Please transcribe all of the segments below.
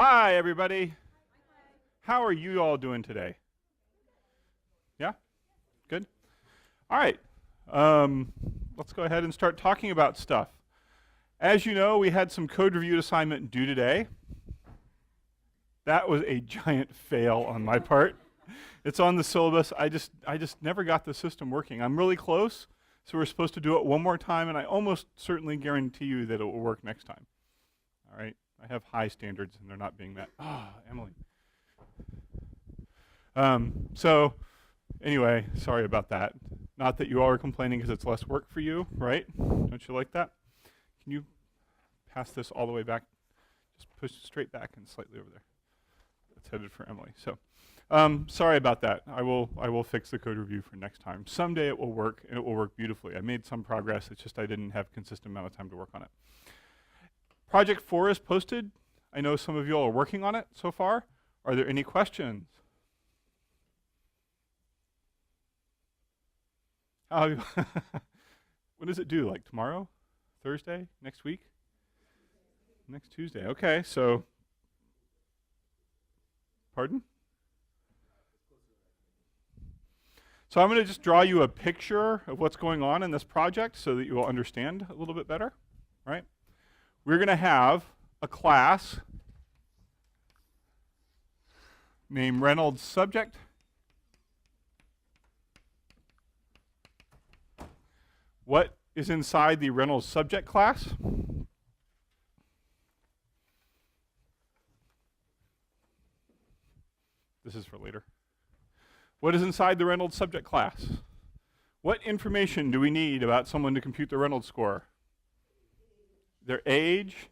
Hi, everybody. How are you all doing today? Yeah? Good? All right. Let's go ahead and start talking about stuff. As you know, we had some code review assignment due today. That was a giant fail on my part. It's on the syllabus. I just never got the system working. I'm really close, so we're supposed to do it one more time, and I almost certainly guarantee you that it will work next time. All right? I have high standards, and they're not being met. Emily. So anyway, sorry about that. Not that you all are complaining because it's less work for you, right? Don't you like that? Can you pass this all the way back? Just push it straight back and slightly over there. It's headed for Emily. So sorry about that. I will fix the code review for next time. Someday it will work, and it will work beautifully. I made some progress. It's just I didn't have a consistent amount of time to work on it. Project 4 is posted. I know some of you all are working on it so far. Are there any questions? When does it due? Like tomorrow? Thursday? Next week? Next Tuesday. Okay, so. Pardon? So I'm going to just draw you a picture of what's going on in this project so that you will understand a little bit better, right? We're going to have a class named Reynolds Subject. What is inside the Reynolds Subject class? This is for later. What is inside the Reynolds Subject class? What information do we need about someone to compute the Reynolds score? Their age,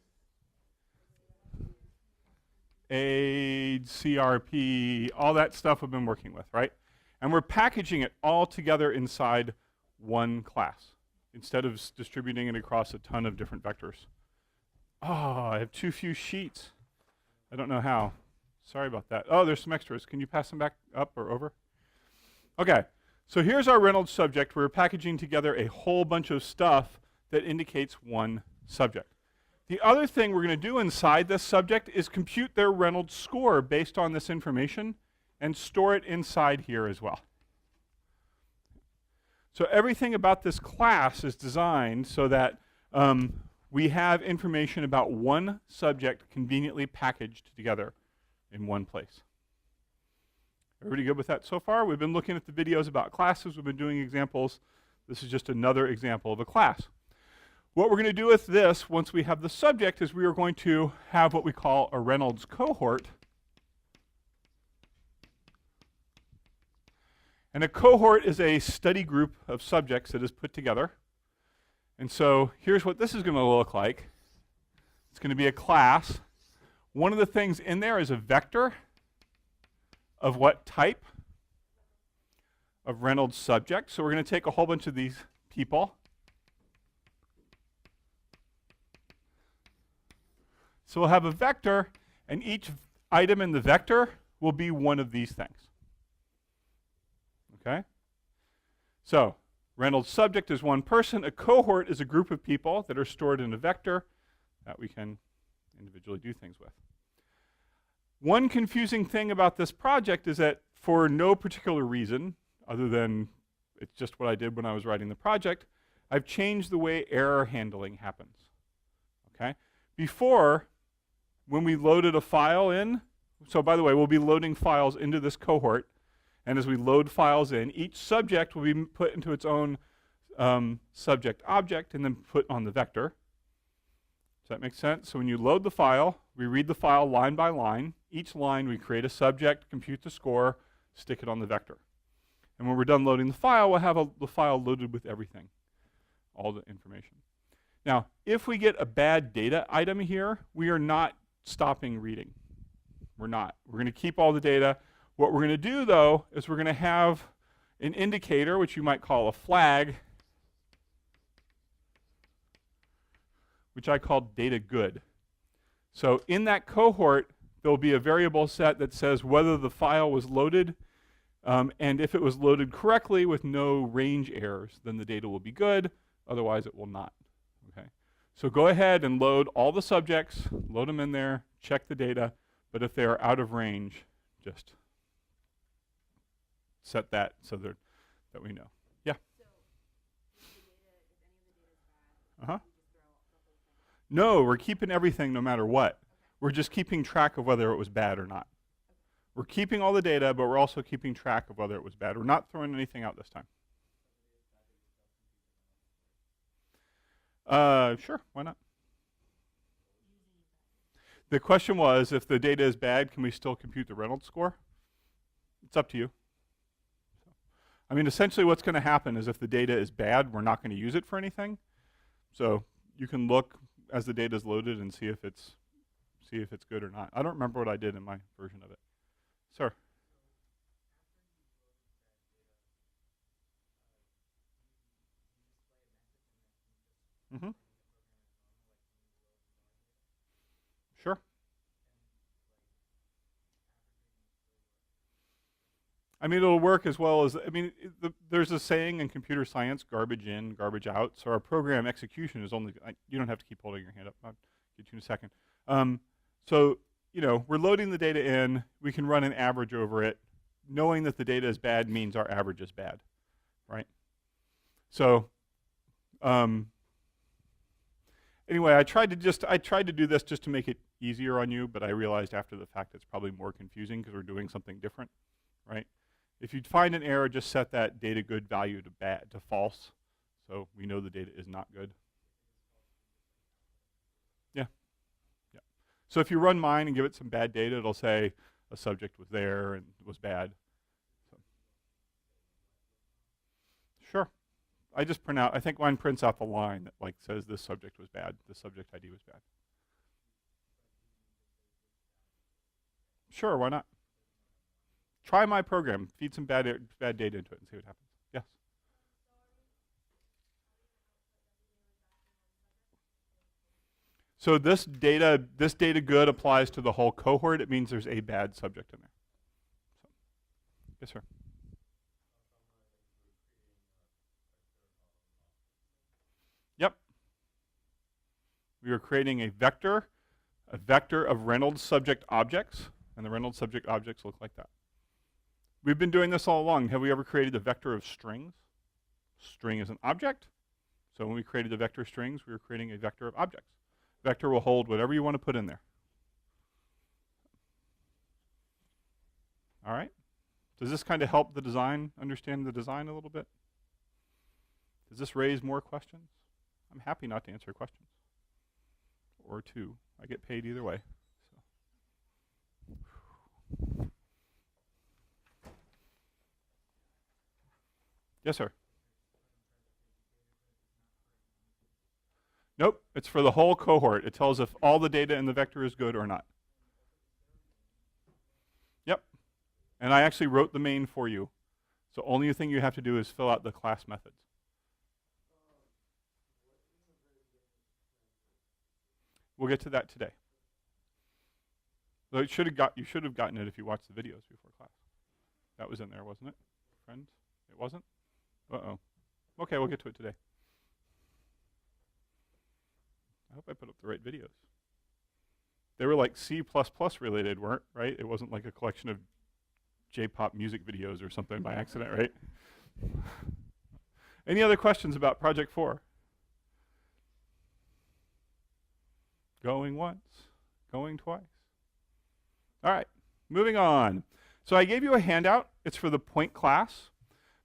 CRP, all that stuff we've been working with, right? And we're packaging it all together inside one class instead of distributing it across a ton of different vectors. Oh, I have too few sheets. I don't know how. Sorry about that. Oh, there's some extras. Can you pass them back up or over? Okay, so here's our Reynolds subject. We're packaging together a whole bunch of stuff that indicates one subject. The other thing we're going to do inside this subject is compute their Reynolds score based on this information and store it inside here as well. So everything about this class is designed so that we have information about one subject conveniently packaged together in one place. Everybody good with that so far? We've been looking at the videos about classes. We've been doing examples. This is just another example of a class. What we're going to do with this, once we have the subject, is we are going to have what we call a Reynolds cohort. And a cohort is a study group of subjects that is put together. And so here's what this is going to look like. It's going to be a class. One of the things in there is a vector of what type? Of Reynolds subject. So we're going to take a whole bunch of these people. So we'll have a vector, and each item in the vector will be one of these things. Okay? So Reynolds subject is one person. A cohort is a group of people that are stored in a vector that we can individually do things with. One confusing thing about this project is that for no particular reason, other than it's just what I did when I was writing the project, I've changed the way error handling happens. Okay? Before, when we loaded a file in, so by the way, we'll be loading files into this cohort, and as we load files in, each subject will be put into its own subject object and then put on the vector. Does that make sense? So when you load the file, we read the file line by line. Each line we create a subject, compute the score, stick it on the vector. And when we're done loading the file, we'll have the file loaded with everything, all the information. Now, if we get a bad data item here, we are not stopping reading. We're not. We're going to keep all the data. What we're going to do, though, is we're going to have an indicator, which you might call a flag, which I call data good. So in that cohort, there'll be a variable set that says whether the file was loaded, and if it was loaded correctly with no range errors, then the data will be good. Otherwise, it will not. Okay. So go ahead and load all the subjects, load them in there, check the data, But if they are out of range, just set that so that we know. Yeah? Uh-huh. No, we're keeping everything no matter what. We're just keeping track of whether it was bad or not. We're keeping all the data, but we're also keeping track of whether it was bad. We're not throwing anything out this time. Sure, why not? The question was, if the data is bad, can we still compute the Reynolds score? It's up to you. I mean, essentially what's going to happen is if the data is bad, we're not going to use it for anything. So you can look as the data is loaded and see if it's good or not. I don't remember what I did in my version of it. Sir? Mm-hmm. Sure. I mean, it'll work as well as, I mean, there's a saying in computer science, garbage in, garbage out. So our program execution is only, you don't have to keep holding your hand up. I'll get you in a second. So, you know, we're loading the data in. We can run an average over it. Knowing that the data is bad means our average is bad, right? So, anyway, I tried to do this just to make it easier on you, but I realized after the fact it's probably more confusing because we're doing something different, right? If you find an error, just set that data good value to false, so we know the data is not good. Yeah, yeah. So if you run mine and give it some bad data, it'll say a subject was there and was bad. So. Sure. I just print out, I think mine prints out the line that like says this subject was bad, this subject ID was bad. Sure, why not? Try my program, feed some bad data into it and see what happens. Yes? So this data good applies to the whole cohort. It means there's a bad subject in there. So, yes, sir. Yep. We are creating a vector of Reynolds subject objects, and the Reynolds subject objects look like that. We've been doing this all along. Have we ever created a vector of strings? String is an object. So when we created the vector strings, we were creating a vector of objects. Vector will hold whatever you want to put in there. All right? Does this kind of help the design, understand the design a little bit? Does this raise more questions? I'm happy not to answer questions. Or two. I get paid either way. So. Yes, sir. Nope, it's for the whole cohort. It tells if all the data in the vector is good or not. Yep. And I actually wrote the main for you. So only thing you have to do is fill out the class methods. We'll get to that today. So you should have gotten it if you watched the videos before class. That was in there, wasn't it, friends? It wasn't? Uh-oh. Okay, we'll get to it today. I hope I put up the right videos. They were like C++ related, weren't, right? It wasn't like a collection of J-pop music videos or something by accident, right? Any other questions about Project 4? Going once, going twice. All right, moving on. So I gave you a handout. It's for the point class.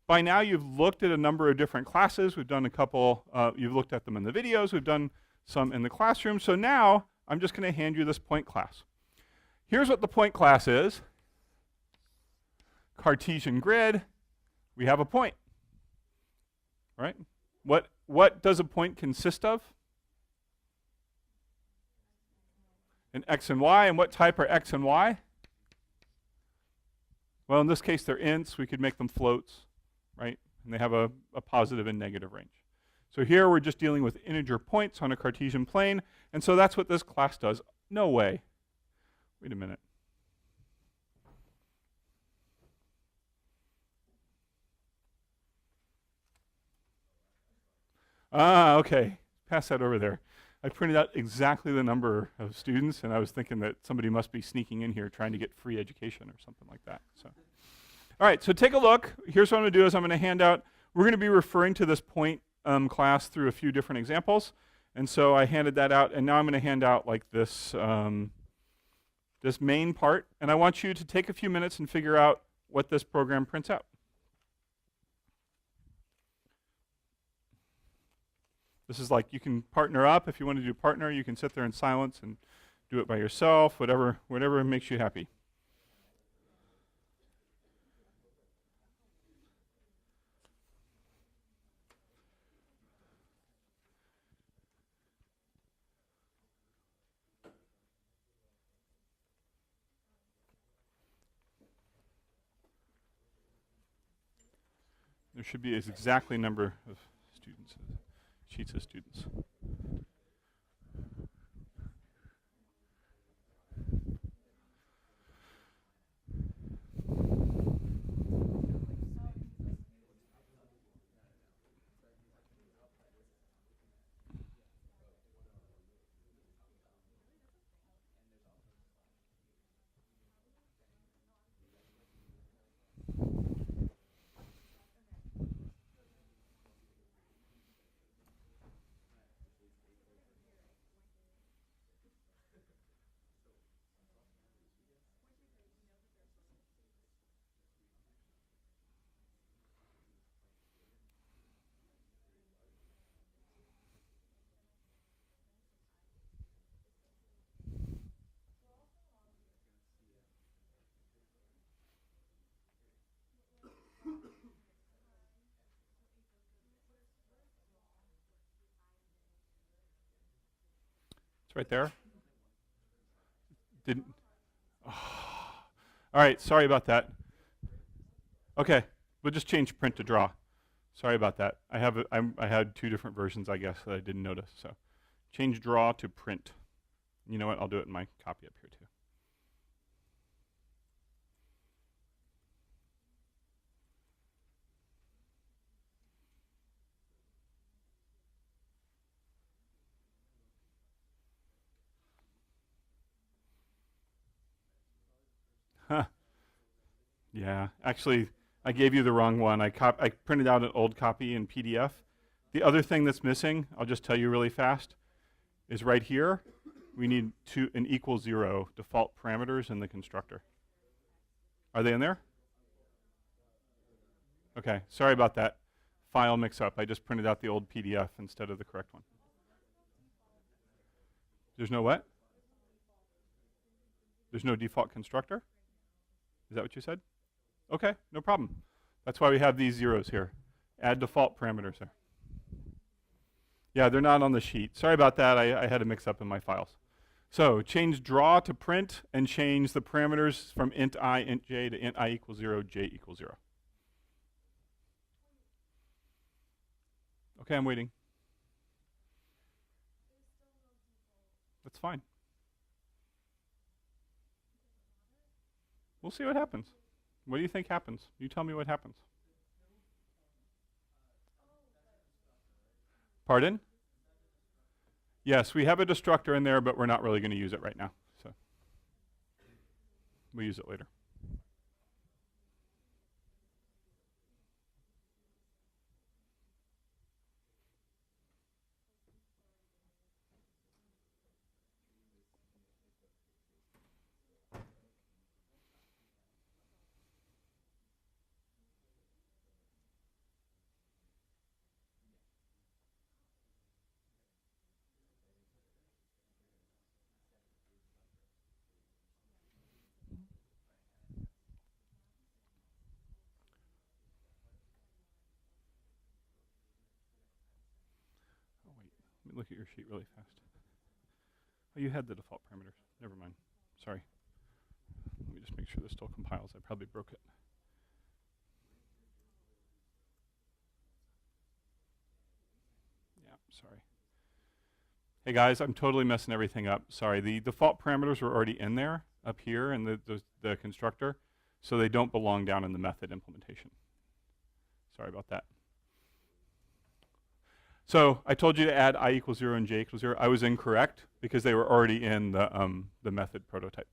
By now you've looked at a number of different classes. We've done a couple, you've looked at them in the videos. We've done some in the classroom. So now I'm just going to hand you this point class. Here's what the point class is. Cartesian grid. We have a point. Right? What does a point consist of? An x and y. And what type are x and y? Well, in this case, they're ints. We could make them floats, right? And they have a positive and negative range. So here we're just dealing with integer points on a Cartesian plane. And so that's what this class does. No way. Wait a minute. Ah, okay. Pass that over there. I printed out exactly the number of students, and I was thinking that somebody must be sneaking in here trying to get free education or something like that. So, all right, so take a look. Here's what I'm going to do is I'm going to hand out, we're going to be referring to this point class through a few different examples. And so I handed that out, and now I'm going to hand out like this, this main part. And I want you to take a few minutes and figure out what this program prints out. This is like, you can partner up. If you want to do partner, you can sit there in silence and do it by yourself, whatever makes you happy. There should be an exactly number of students, sheets of students. It's right there. Didn't. Oh. All right, sorry about that. Okay, we'll just change print to draw. Sorry about that. I had two different versions, I guess, that I didn't notice. So change draw to print. You know what? I'll do it in my copy up here too. Huh. Yeah, actually, I gave you the wrong one. I printed out an old copy in PDF. The other thing that's missing, I'll just tell you really fast, is right here. We need an equal 0 default parameters in the constructor. Are they in there? Okay, sorry about that. File mix-up. I just printed out the old PDF instead of the correct one. There's no what? There's no default constructor? Is that what you said? Okay, no problem. That's why we have these zeros here. Add default parameters there. Yeah, they're not on the sheet. Sorry about that. I had a mix-up in my files. So change draw to print and change the parameters from int I, int j to int I equals 0, j equals 0. Okay, I'm waiting. That's fine. We'll see what happens. What do you think happens? You tell me what happens. Pardon? Yes, we have a destructor in there, but we're not really going to use it right now. So we'll use it later. Let me look at your sheet really fast. Oh, you had the default parameters. Never mind. Sorry. Let me just make sure this still compiles. I probably broke it. Yeah, sorry. Hey guys, I'm totally messing everything up. Sorry, the default parameters were already in there up here in the constructor, so they don't belong down in the method implementation. Sorry about that. So I told you to add I equals 0 and j equals 0. I was incorrect because they were already in the method prototype.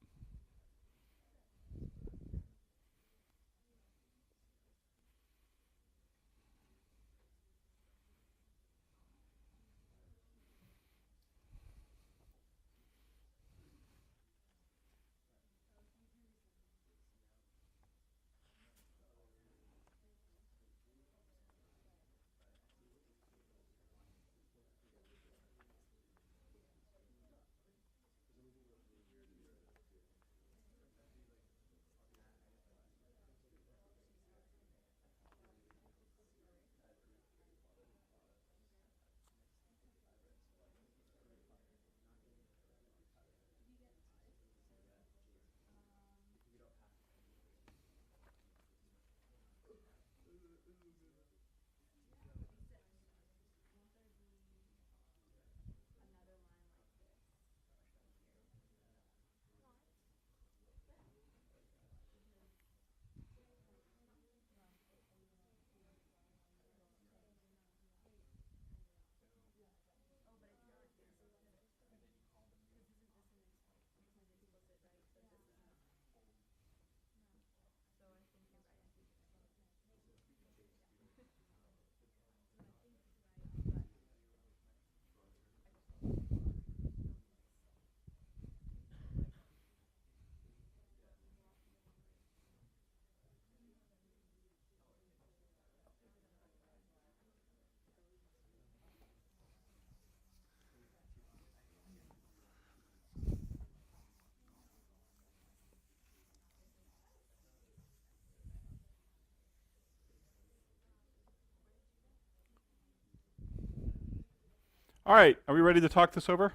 All right, are we ready to talk this over?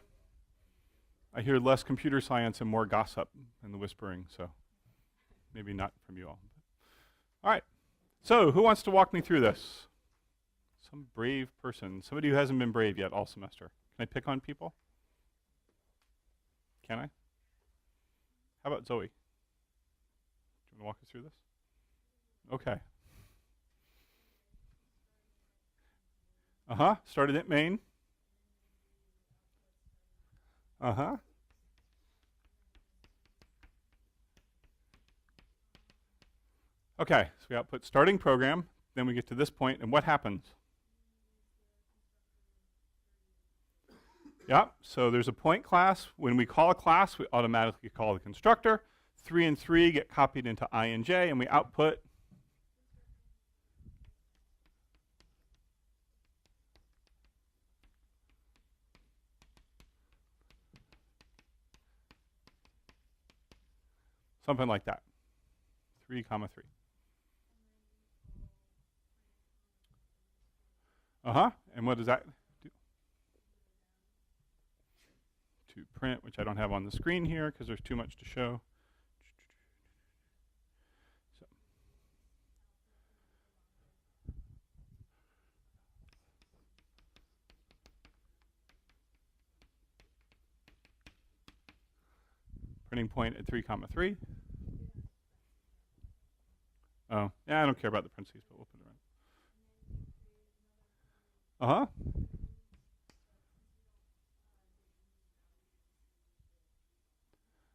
I hear less computer science and more gossip and the whispering, so maybe not from you all. All right, so who wants to walk me through this? Some brave person, somebody who hasn't been brave yet all semester. Can I pick on people? Can I? How about Zoe? Do you want to walk us through this? Okay. Started at Maine. Okay, so we output starting program, then we get to this point, and what happens? Yeah, so there's a point class. When we call a class, we automatically call the constructor. 3 and 3 get copied into I and j, and we output something like that. 3, 3. And what does that do? To print, which I don't have on the screen here because there's too much to show. So. Printing point at 3, 3. Oh, yeah, I don't care about the parentheses, but we'll put it around.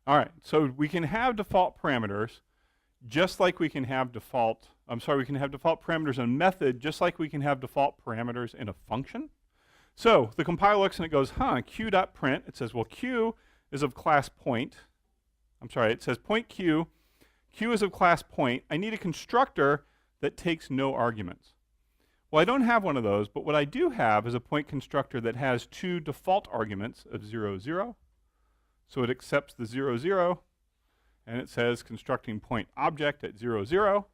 All right, so we can have default parameters just like we can have default parameters in a method just like we can have default parameters in a function. So the compiler looks and it goes, q.print. It says, well, q is of class point. It says point q. Q is of class point. I need a constructor that takes no arguments. Well, I don't have one of those, but what I do have is a point constructor that has 2 default arguments of 0, 0. So it accepts the 0, 0, and it says constructing point object at 0, 0.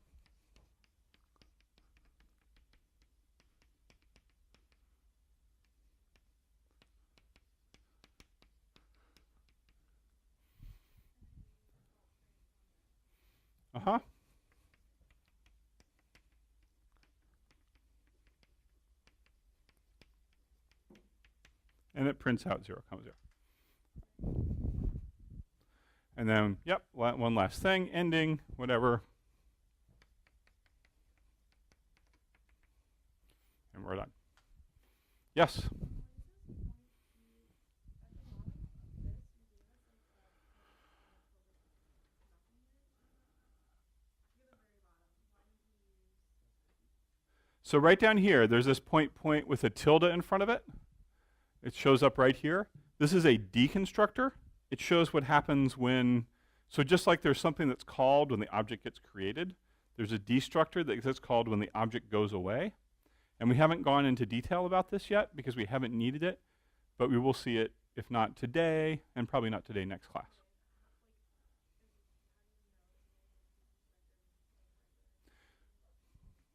And it prints out 0, 0. And then, yep, one last thing, ending, whatever. And we're done. Yes? So right down here, there's this point with a tilde in front of it. It shows up right here. This is a deconstructor. It shows what happens when, so just like there's something that's called when the object gets created, there's a destructor that's called when the object goes away. And we haven't gone into detail about this yet because we haven't needed it, but we will see it, if not today, and probably not today, next class.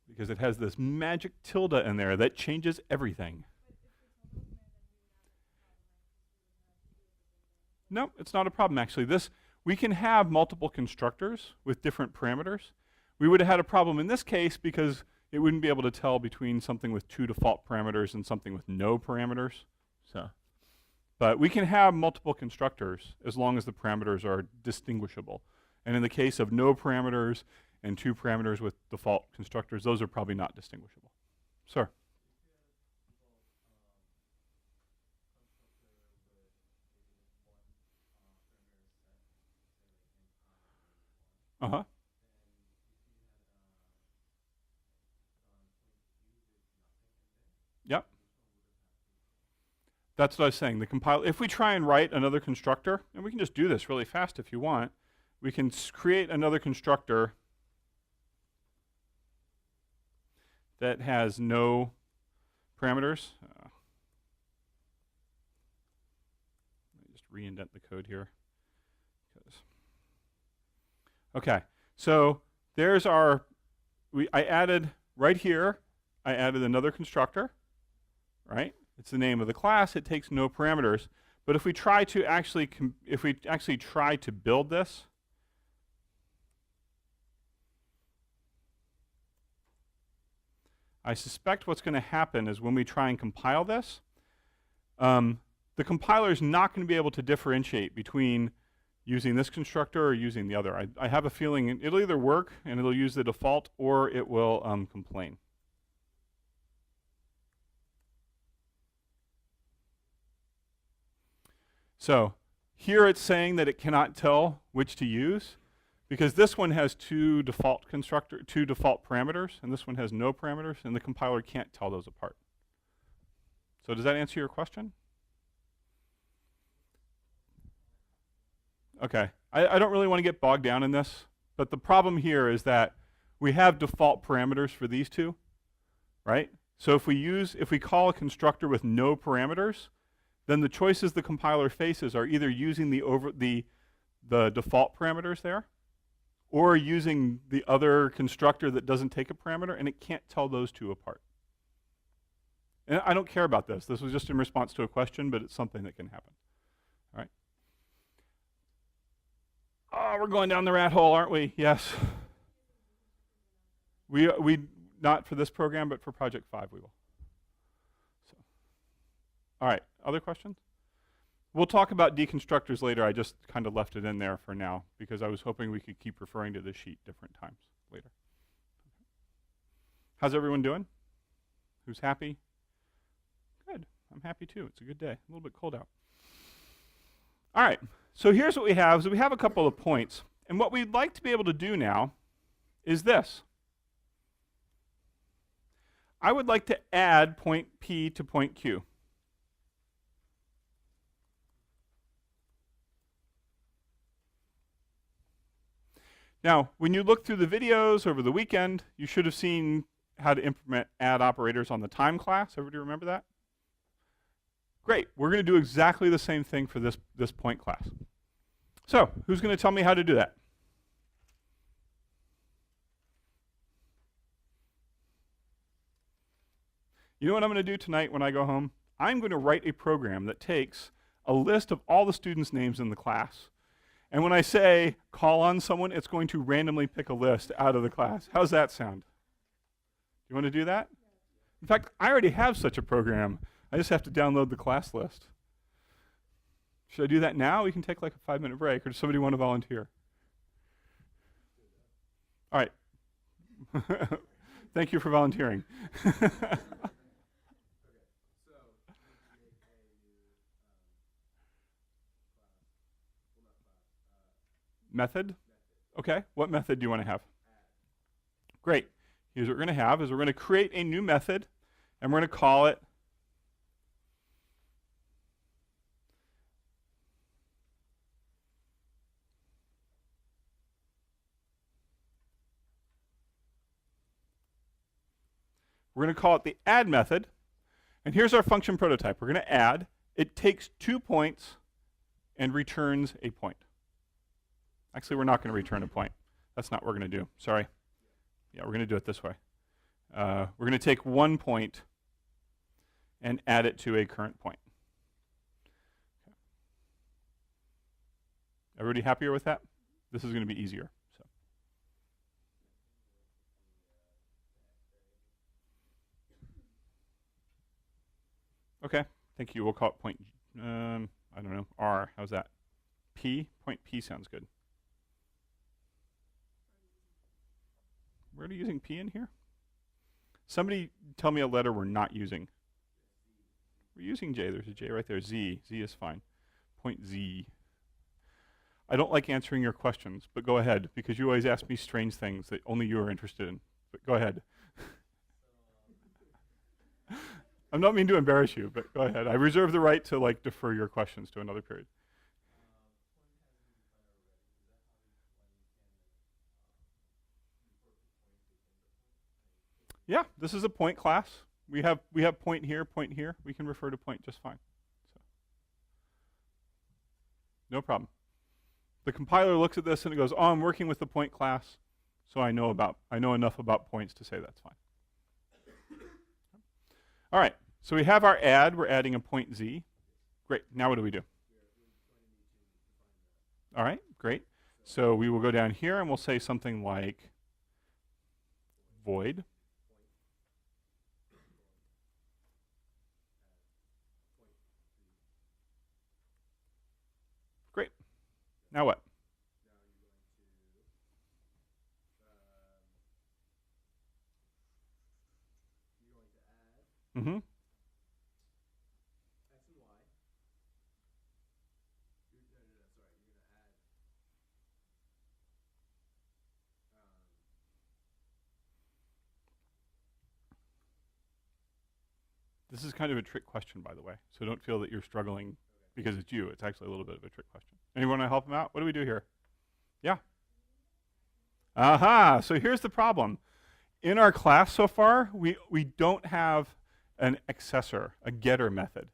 Because it has this magic tilde in there that changes everything. No, it's not a problem actually. We can have multiple constructors with different parameters. We would have had a problem in this case because it wouldn't be able to tell between something with 2 default parameters and something with no parameters. But we can have multiple constructors as long as the parameters are distinguishable. And in the case of no parameters and 2 parameters with default constructors, those are probably not distinguishable. Sir? Uh-huh. Yep. That's what I was saying. The compile. If we try and write another constructor, and we can just do this really fast if you want, we can create another constructor that has no parameters. Let me just re-indent the code here. Okay, so there's our, I added right here, I added another constructor, right? It's the name of the class. It takes no parameters. But if we try to actually, try to build this, I suspect what's going to happen is when we try and compile this, the compiler is not going to be able to differentiate between using this constructor or using the other. I have a feeling it'll either work and it'll use the default or it will complain. So here it's saying that it cannot tell which to use because this one has 2 default parameters and this one has no parameters, and the compiler can't tell those apart. So does that answer your question? Okay, I don't really want to get bogged down in this, but the problem here is that we have default parameters for these 2, right? So if we call a constructor with no parameters, then the choices the compiler faces are either using the default parameters there, or using the other constructor that doesn't take a parameter, and it can't tell those 2 apart. And I don't care about this. This was just in response to a question, but it's something that can happen. All right. Oh, we're going down the rat hole, aren't we? Yes. We not for this program, but for Project 5 we will. So. All right, other questions? We'll talk about deconstructors later. I just kind of left it in there for now because I was hoping we could keep referring to this sheet different times later. How's everyone doing? Who's happy? Good. I'm happy too. It's a good day. A little bit cold out. All right. So here's what we have. So we have a couple of points. And what we'd like to be able to do now is this. I would like to add point P to point Q. Now, when you look through the videos over the weekend, you should have seen how to implement add operators on the time class. Everybody remember that? Great. We're going to do exactly the same thing for this point class. So, who's going to tell me how to do that? You know what I'm going to do tonight when I go home? I'm going to write a program that takes a list of all the students' names in the class. And when I say call on someone, it's going to randomly pick a list out of the class. How's that sound? You want to do that? In fact, I already have such a program. I just have to download the class list. Should I do that now? We can take like a 5-minute break, or does somebody want to volunteer? All right. Thank you for volunteering. Method? Okay, what method do you want to have? Great. Here's what we're going to have is we're going to create a new method, and we're going to call it the add method. And here's our function prototype. We're going to add. It takes 2 points and returns a point. Actually, we're not going to return a point. That's not what we're going to do. Sorry. Yeah, we're going to do it this way. We're going to take 1 point and add it to a current point. Okay. Everybody happier with that? This is going to be easier. So. Okay, thank you. We'll call it point, I don't know, R. How's that? P? Point P sounds good. We're already using P in here? Somebody tell me a letter we're not using. We're using J. There's a J right there. Z. Z is fine. Point Z. I don't like answering your questions, but go ahead, because you always ask me strange things that only you are interested in. But go ahead. I'm not meaning to embarrass you, but go ahead. I reserve the right to defer your questions to another period. Yeah, this is a point class. We have point here, point here. We can refer to point just fine. So. No problem. The compiler looks at this and it goes, "Oh, I'm working with the point class, so I know enough about points to say that's fine." All right, so we have our add. We're adding a point Z. Great. Now what do we do? All right, great. So we will go down here and we'll say something like void. Great. Now what? Mm-hmm. This is kind of a trick question, by the way, so don't feel that you're struggling because it's you. It's actually a little bit of a trick question. Anyone want to help him out? What do we do here? Yeah. Aha, so here's the problem. In our class so far, we don't have an accessor, a getter method,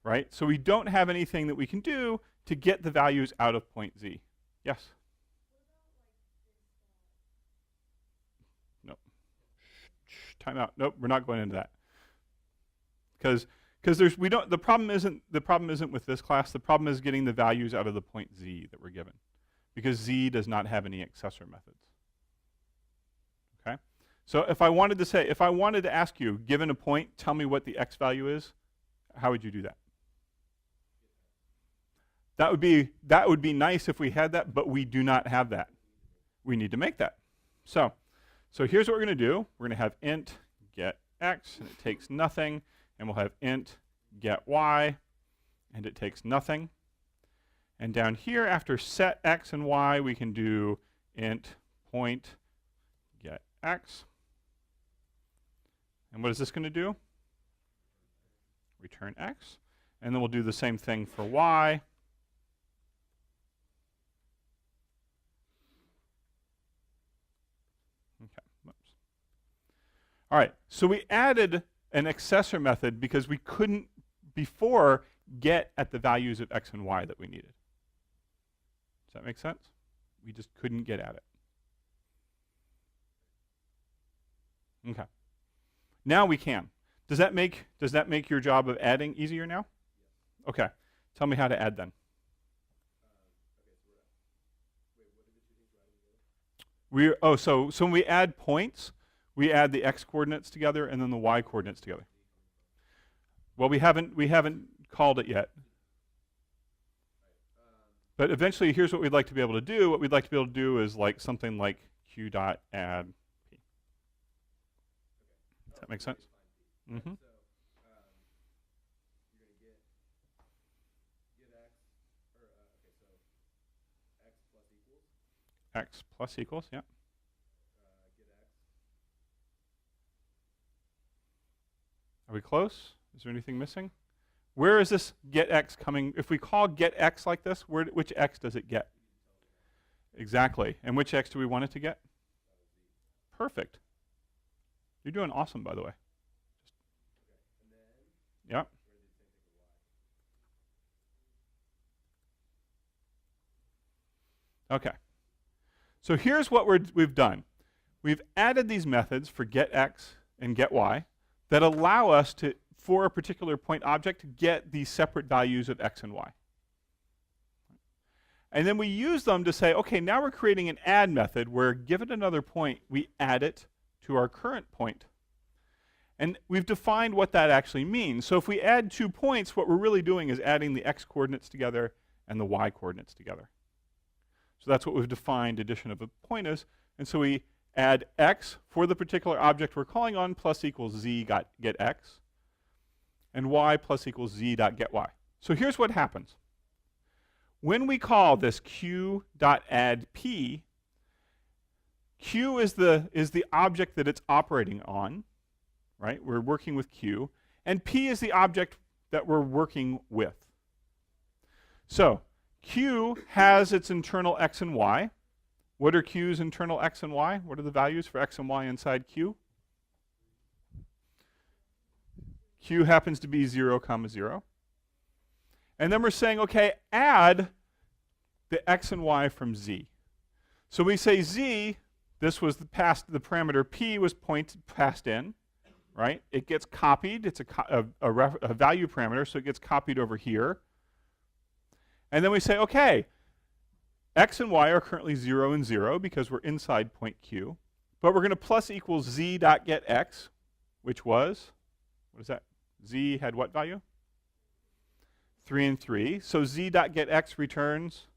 right? So we don't have anything that we can do to get the values out of point Z. Yes? Nope. Time out. Nope, we're not going into that. Because the problem isn't with this class. The problem is getting the values out of the point Z that we're given, because Z does not have any accessor methods. Okay, so if I wanted to ask you, given a point, tell me what the X value is, how would you do that? That would be nice if we had that, but we do not have that. We need to make that. So here's what we're going to do. We're going to have int get X, and it takes nothing. And we'll have int get Y, and it takes nothing. And down here, after set X and Y, we can do int point get X. And what is this going to do? Return X. And then we'll do the same thing for Y. Okay. Whoops. All right. So we added an accessor method because we couldn't before get at the values of X and Y that we needed. Does that make sense? We just couldn't get at it. Okay. Now we can. Does that make your job of adding easier now? Okay. Tell me how to add then. So when we add points, we add the X coordinates together and then the Y coordinates together. Well, we haven't called it yet. But eventually, here's what we'd like to be able to do. What we'd like to be able to do is something like q.add p. Does that make sense? Mm-hmm. x plus equals, yeah. Are we close? Is there anything missing? Where is this get x coming? If we call get x like this, which x does it get? Exactly. And which x do we want it to get? Perfect. You're doing awesome, by the way. Yeah. Okay. So here's what we've done. We've added these methods for get x and get y that allow us to, for a particular point object, get these separate values of x and y. And then we use them to say, okay, now we're creating an add method where, given another point, we add it to our current point. And we've defined what that actually means. So if we add 2 points, what we're really doing is adding the x coordinates together and the y coordinates together. So that's what we've defined addition of a point is. And so we add x for the particular object we're calling on plus equals z get x, and y plus equals z dot get y. So here's what happens. When we call this q dot add p, q is the object that it's operating on, right? We're working with q, and p is the object that we're working with. So q has its internal x and y. What are q's internal x and y? What are the values for x and y inside q? Q happens to be 0, 0. And then we're saying, okay, add the x and y from z. So we say z, this was the parameter p was passed in, right? It gets copied. It's a value parameter, so it gets copied over here. And then we say, okay, x and y are currently 0 and 0 because we're inside point q. But we're going to plus equals z dot get x, which was, what is that? Z had what value? 3 and 3. So z dot get x returns,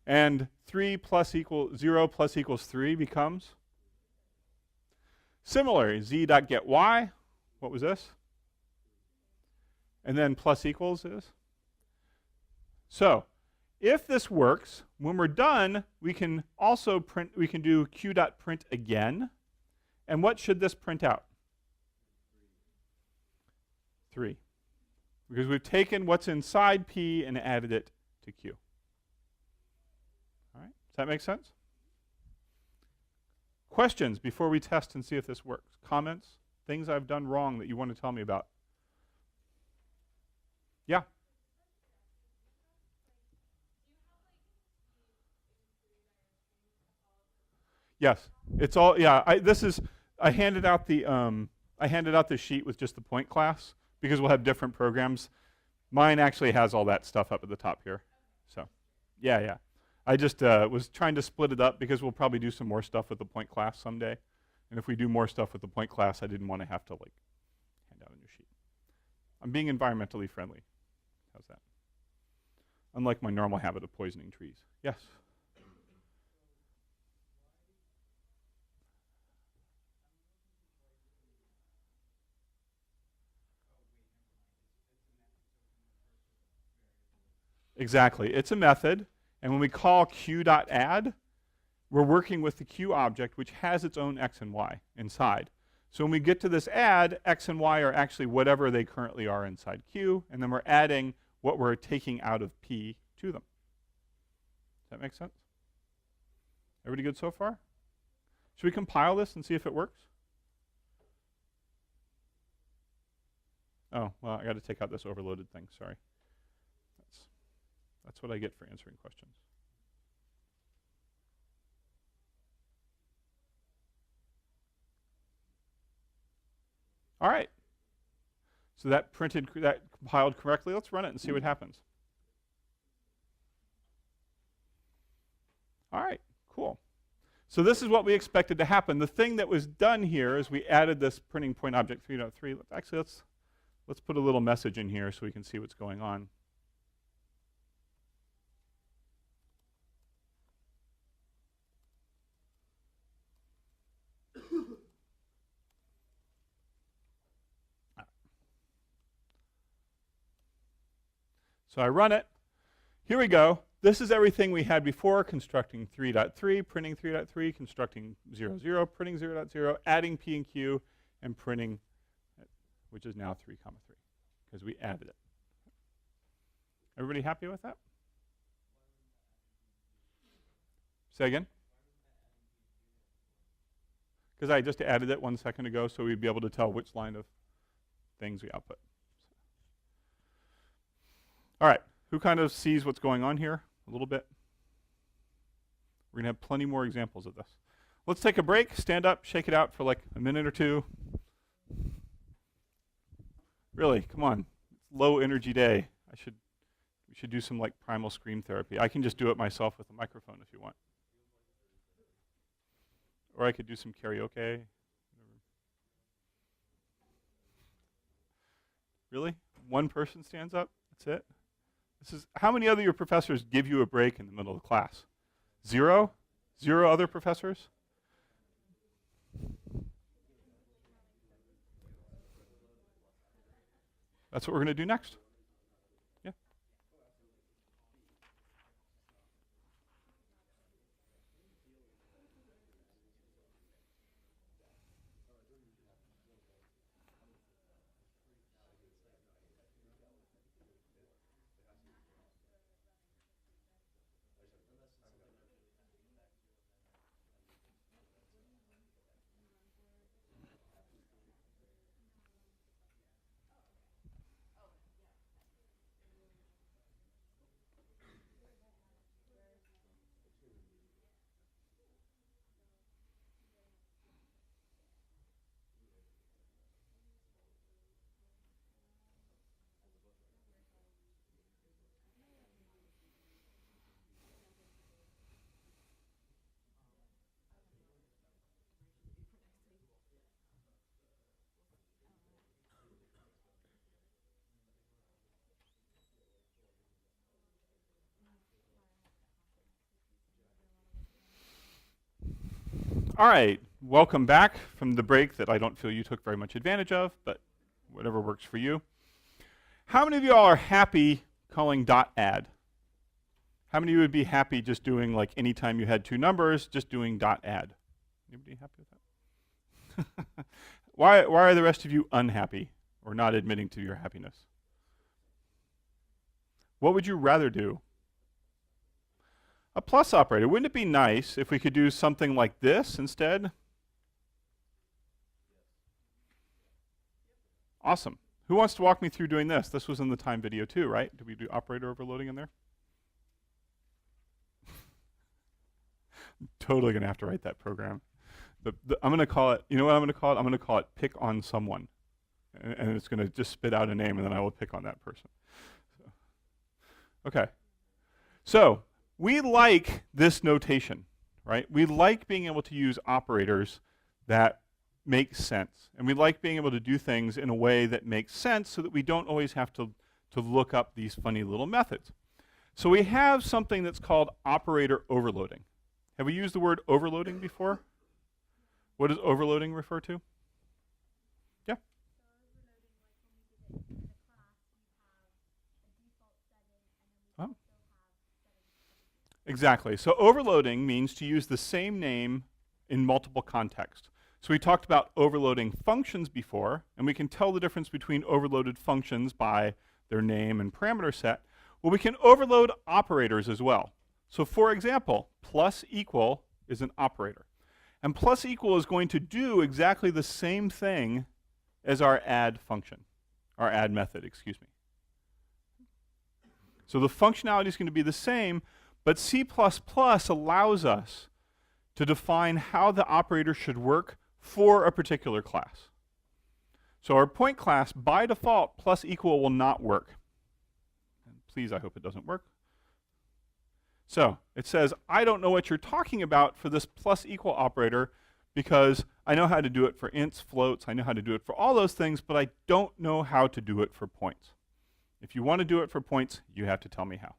and 3 plus equals 0 plus equals 3 becomes. Similarly, z dot get y, what was this? And then plus equals is. So if this works, when we're done, we can also print, we can do q dot print again. And what should this print out? 3. Because we've taken what's inside p and added it to q. All right, does that make sense? Questions before we test and see if this works? Comments? Things I've done wrong that you want to tell me about? Yeah? Yes, it's all, yeah, I handed out the sheet with just the point class because we'll have different programs. Mine actually has all that stuff up at the top here. So, yeah. I just was trying to split it up because we'll probably do some more stuff with the point class someday. And if we do more stuff with the point class, I didn't want to have to like hand out a new sheet. I'm being environmentally friendly. How's that? Unlike my normal habit of poisoning trees. Yes? Exactly. It's a method, and when we call q.add, we're working with the q object, which has its own x and y inside. So when we get to this add, x and y are actually whatever they currently are inside q, and then we're adding what we're taking out of p to them. Does that make sense? Everybody good so far? Should we compile this and see if it works? Oh, well, I got to take out this overloaded thing, sorry. That's what I get for answering questions. All right. So that compiled correctly. Let's run it and see what happens. All right, cool. So this is what we expected to happen. The thing that was done here is we added this printing point object 3.3. Actually, let's put a little message in here so we can see what's going on. So I run it. Here we go. this is everything we had before, constructing 3.3, printing 3.3, constructing 0, 0, printing 0.0, adding P and Q, and printing, which is now 3, 3, because we added it. Everybody happy with that? Say again? Because I just added it 1 second ago, so we'd be able to tell which line of things we output. All right, who kind of sees what's going on here a little bit? We're going to have plenty more examples of this. Let's take a break, stand up, shake it out for like a minute or two. Really, come on. It's low energy day. We should do some like primal scream therapy. I can just do it myself with a microphone if you want. Or I could do some karaoke. Really? One person stands up? That's it? How many other of your professors give you a break in the middle of the class? 0? 0 other professors? That's what we're going to do next. Yeah. All right, welcome back from the break that I don't feel you took very much advantage of, but whatever works for you. How many of you all are happy calling .add? How many of you would be happy just doing, like, anytime you had 2 numbers, just doing .add? Anybody happy with that? Why are the rest of you unhappy or not admitting to your happiness? What would you rather do? A plus operator. Wouldn't it be nice if we could do something like this instead? Awesome. Who wants to walk me through doing this? This was in the time video too, right? Did we do operator overloading in there? I'm totally going to have to write that program. I'm going to call it, you know what I'm going to call it? I'm going to call it pick on someone. And it's going to just spit out a name, and then I will pick on that person. So, okay. So, we like this notation, right? We like being able to use operators that make sense. And we like being able to do things in a way that makes sense so that we don't always have to look up these funny little methods. So we have something that's called operator overloading. Have we used the word overloading before? What does overloading refer to? Yeah? Oh. Exactly. So overloading means to use the same name in multiple contexts. So we talked about overloading functions before, and we can tell the difference between overloaded functions by their name and parameter set. Well, we can overload operators as well. So for example, plus equal is an operator. And plus equal is going to do exactly the same thing as our add function, our add method, excuse me. So the functionality is going to be the same, but C++ allows us to define how the operator should work for a particular class. So our point class, by default, plus equal will not work. And please, I hope it doesn't work. So it says, I don't know what you're talking about for this plus equal operator because I know how to do it for ints, floats, I know how to do it for all those things, but I don't know how to do it for points. If you want to do it for points, you have to tell me how.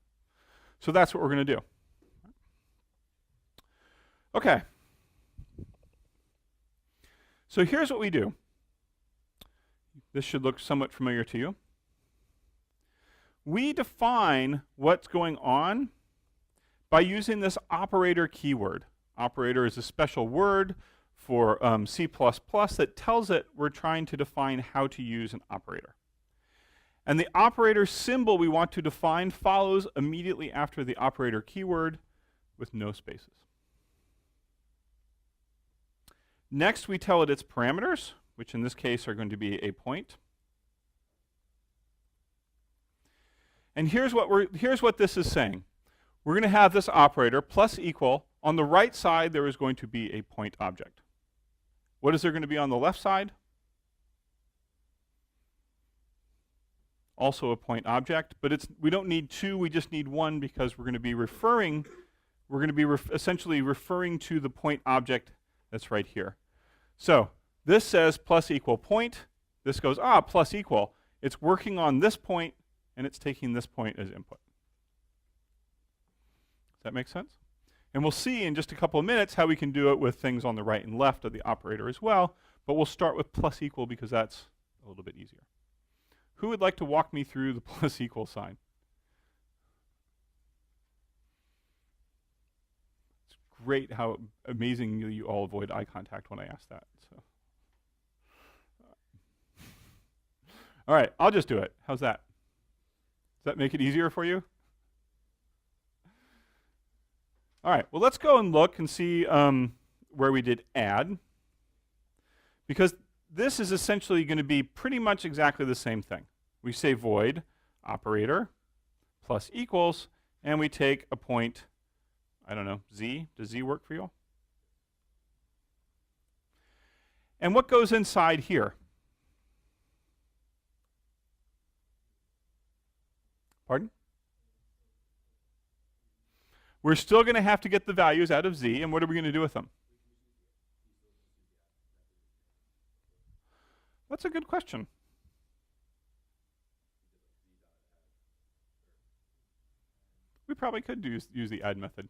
So that's what we're going to do. Okay. So here's what we do. This should look somewhat familiar to you. We define what's going on by using this operator keyword. Operator is a special word for C++ that tells it we're trying to define how to use an operator. And the operator symbol we want to define follows immediately after the operator keyword with no spaces. Next, we tell it its parameters, which in this case are going to be a point. And here's what this is saying. We're going to have this operator plus equal. On the right side, there is going to be a point object. What is there going to be on the left side? Also a point object, but we don't need two, we just need one because we're going to be essentially referring to the point object that's right here. So this says plus equal point. This goes, plus equal. It's working on this point, and it's taking this point as input. Does that make sense? And we'll see in just a couple of minutes how we can do it with things on the right and left of the operator as well, but we'll start with plus equal because that's a little bit easier. Who would like to walk me through the plus equal sign? It's great how amazingly you all avoid eye contact when I ask that. So. All right, I'll just do it. How's that? Does that make it easier for you? All right, well, let's go and look and see where we did add. Because this is essentially going to be pretty much exactly the same thing. We say void operator plus equals, and we take a point, I don't know, z. Does z work for you all? And what goes inside here? Pardon? We're still going to have to get the values out of z, and what are we going to do with them? That's a good question. We probably could use the add method.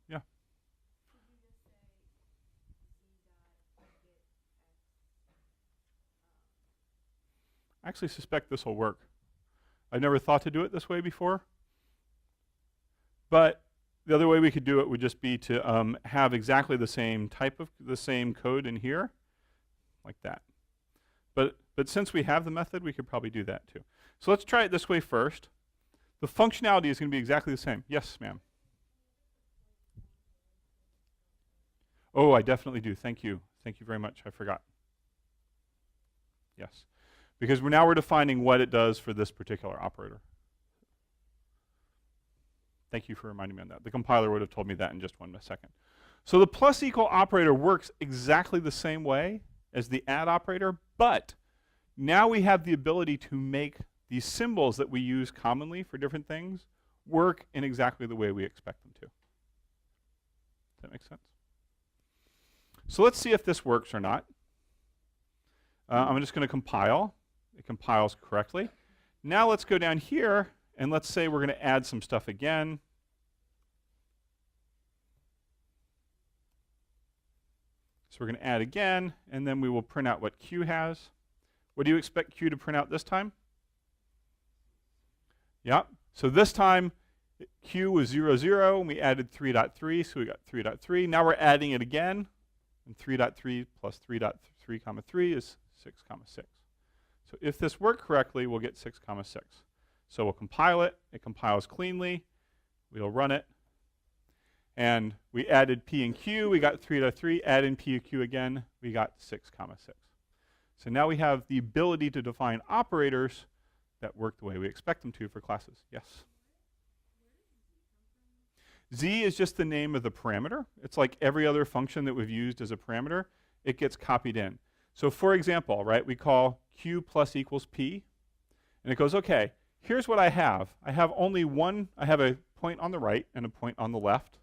Yeah. I actually suspect this will work. I've never thought to do it this way before, but the other way we could do it would just be to have exactly the same code in here, like that. But since we have the method, we could probably do that too. So let's try it this way first. The functionality is going to be exactly the same. Yes, ma'am. Oh, I definitely do. Thank you. Thank you very much. I forgot. Yes. Because now we're defining what it does for this particular operator. Thank you for reminding me on that. The compiler would have told me that in just 1 second. So the plus equal operator works exactly the same way as the add operator, but now we have the ability to make these symbols that we use commonly for different things work in exactly the way we expect them to. Does that make sense? So let's see if this works or not. I'm just going to compile. It compiles correctly. Now let's go down here, and let's say we're going to add some stuff again. So we're going to add again, and then we will print out what Q has. What do you expect Q to print out this time? Yeah. So this time, Q was 0, 0, and we added 3.3, so we got 3.3. Now we're adding it again, and 3.3 plus 3.3 comma 3 is 6 comma 6. So if this worked correctly, we'll get 6 comma 6. So we'll compile it. It compiles cleanly. We'll run it. And we added P and Q. We got 3.3. Add in P and Q again. We got 6 comma 6. So now we have the ability to define operators that work the way we expect them to for classes. Yes? Z is just the name of the parameter. It's like every other function that we've used as a parameter. It gets copied in. So for example, right, we call Q plus equals P. And it goes, okay, here's what I have. I have only one. I have a point on the right and a point on the left.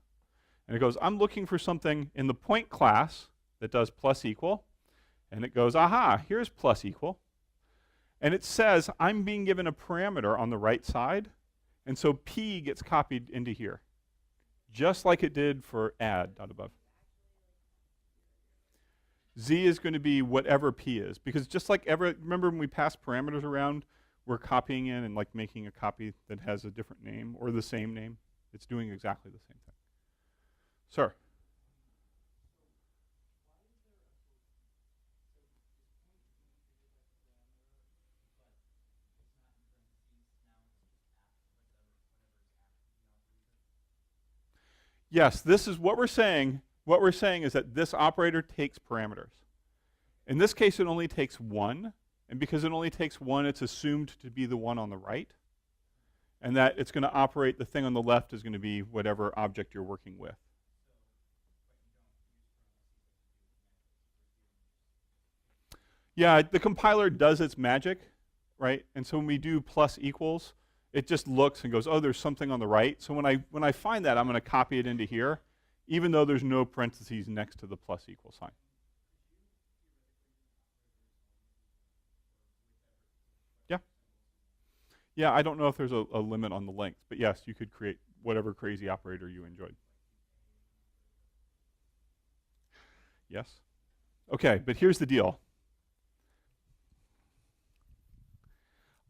And it goes, I'm looking for something in the point class that does plus equal. And it goes, aha, here's plus equal. And it says I'm being given a parameter on the right side. And so P gets copied into here, just like it did for add dot above. Z is going to be whatever P is. Because just like remember when we pass parameters around, we're copying in and like making a copy that has a different name or the same name. It's doing exactly the same thing. Sir? Yes, this is what we're saying. What we're saying is that this operator takes parameters. In this case, it only takes one. And because it only takes one, it's assumed to be the one on the right. And that it's going to operate, the thing on the left is going to be whatever object you're working with. Yeah, the compiler does its magic, right? And so when we do plus equals, it just looks and goes, oh, there's something on the right. So when I find that, I'm going to copy it into here, even though there's no parentheses next to the plus equal sign. Yeah. Yeah, I don't know if there's a limit on the length, but yes, you could create whatever crazy operator you enjoyed. Yes? Okay, but here's the deal.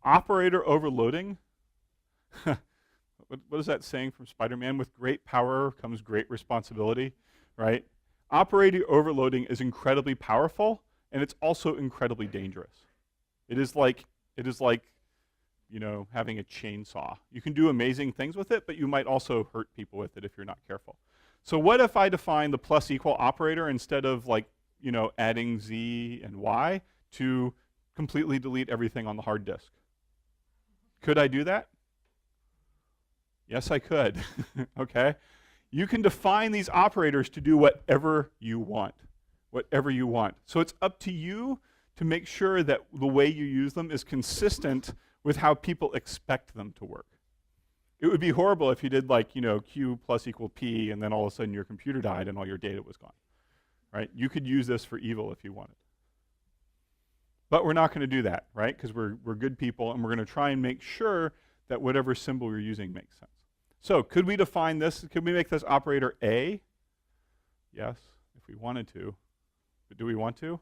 Operator overloading. What is that saying from Spider-Man? With great power comes great responsibility, right? Operator overloading is incredibly powerful, and it's also incredibly dangerous. It is like, you know, having a chainsaw. You can do amazing things with it, but you might also hurt people with it if you're not careful. So what if I define the plus equal operator instead of, like, you know, adding z and y to completely delete everything on the hard disk? Could I do that? Yes, I could. Okay? You can define these operators to do whatever you want. Whatever you want. So it's up to you to make sure that the way you use them is consistent with how people expect them to work. It would be horrible if you did, like, you know, q plus equal p, and then all of a sudden your computer died and all your data was gone. Right? You could use this for evil if you wanted. But we're not going to do that, right? Because we're good people, and we're going to try and make sure that whatever symbol we're using makes sense. So could we define this? Could we make this operator A? Yes, if we wanted to. But do we want to?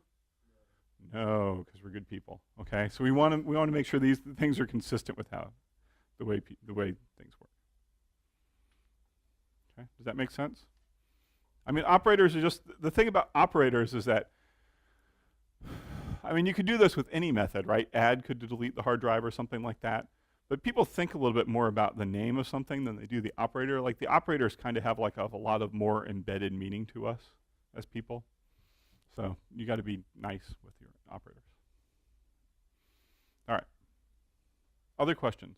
No, because we're good people. Okay, so we want to make sure these things are consistent with how the way things work. Okay, does that make sense? I mean, operators are just, the thing about operators is that, I mean, you could do this with any method, right? Add could delete the hard drive or something like that. But people think a little bit more about the name of something than they do the operator. Like, the operators kind of have like a lot of more embedded meaning to us as people. So you got to be nice with your operators. All right. Other questions?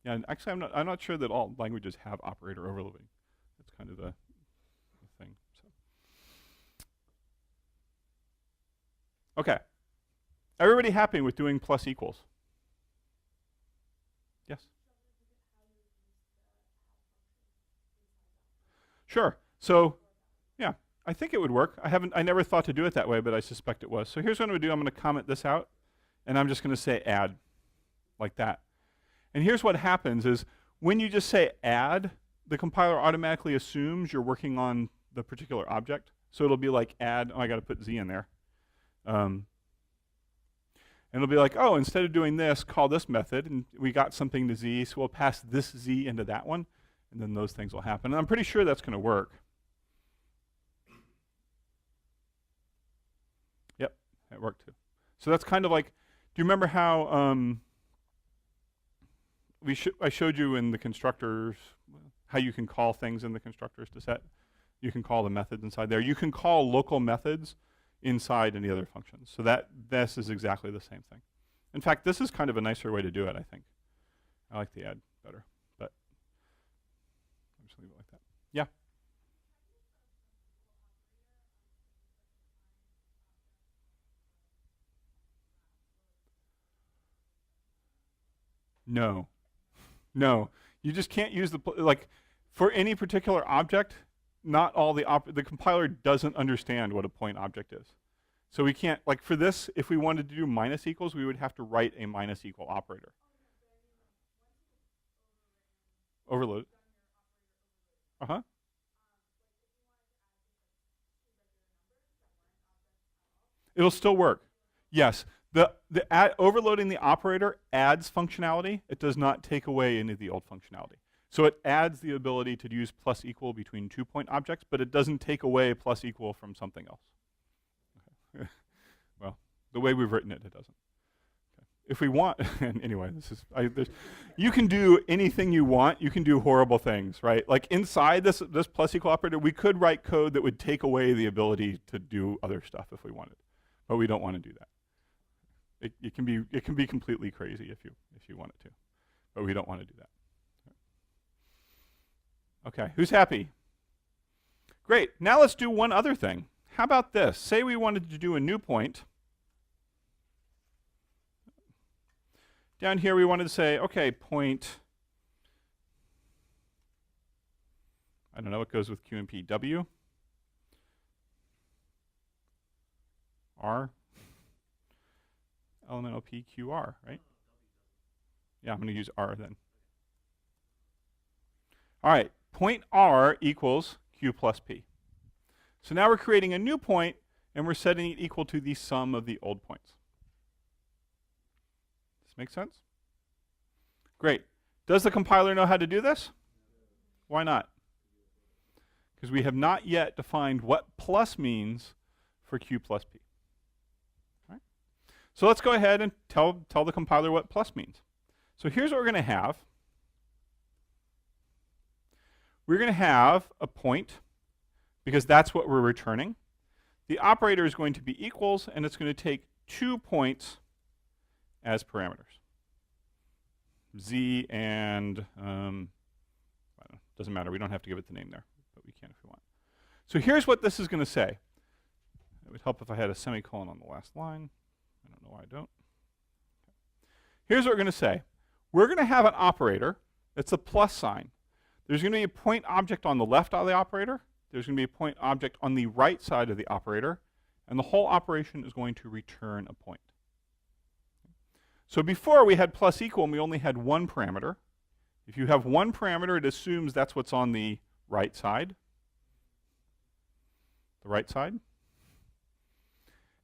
Yeah, and actually, I'm not sure that all languages have operator overloading. That's kind of the thing. So. Okay. Everybody happy with doing plus equals? Yes? Sure. So, yeah, I think it would work. I never thought to do it that way, but I suspect it was. So here's what I'm going to do. I'm going to comment this out, and I'm just going to say add, like that. And here's what happens is when you just say add, the compiler automatically assumes you're working on the particular object. So it'll be like add, oh, I got to put z in there. And it'll be like, oh, instead of doing this, call this method, and we got something to z, so we'll pass this z into that one, and then those things will happen. And I'm pretty sure that's going to work. Yep, that worked too. So that's kind of like, do you remember how I showed you in the constructors how you can call things in the constructors to set? You can call the methods inside there. You can call local methods inside any other functions. So this is exactly the same thing. In fact, this is kind of a nicer way to do it, I think. I like the add better, but I'll just leave it like that. Yeah? No. No. You just can't use like, for any particular object, not all the compiler doesn't understand what a point object is. So we can't, like, for this, if we wanted to do minus equals, we would have to write a minus equal operator. Overload. Uh-huh. It'll still work. Yes. Overloading the operator adds functionality. It does not take away any of the old functionality. So it adds the ability to use plus equal between 2-point objects, but it doesn't take away plus equal from something else. Okay. Well, the way we've written it, it doesn't. Okay. If we want, and anyway, you can do anything you want. You can do horrible things, right? Like inside this plus equal operator, we could write code that would take away the ability to do other stuff if we wanted, but we don't want to do that. It can be completely crazy if you want it to, but we don't want to do that. Okay, who's happy? Great. Now let's do one other thing. How about this? Say we wanted to do a new point. Down here we wanted to say, okay, point, I don't know, it goes with Q and P, W, R, elemental P, Q, R, right? Yeah, I'm going to use R then. All right, point R equals Q plus P. So now we're creating a new point, and we're setting it equal to the sum of the old points. Does this make sense? Great. Does the compiler know how to do this? Why not? Because we have not yet defined what plus means for Q plus P. All right? So let's go ahead and tell the compiler what plus means. So here's what we're going to have. We're going to have a point, because that's what we're returning. The operator is going to be equals, and it's going to take 2 points as parameters. Z and, doesn't matter. We don't have to give it the name there, but we can if we want. So here's what this is going to say. It would help if I had a semicolon on the last line. I don't know why I don't. Here's what we're going to say. We're going to have an operator that's a plus sign. There's going to be a point object on the left of the operator. There's going to be a point object on the right side of the operator. And the whole operation is going to return a point. So before we had plus equal and we only had one parameter. If you have one parameter, it assumes that's what's on the right side. The right side.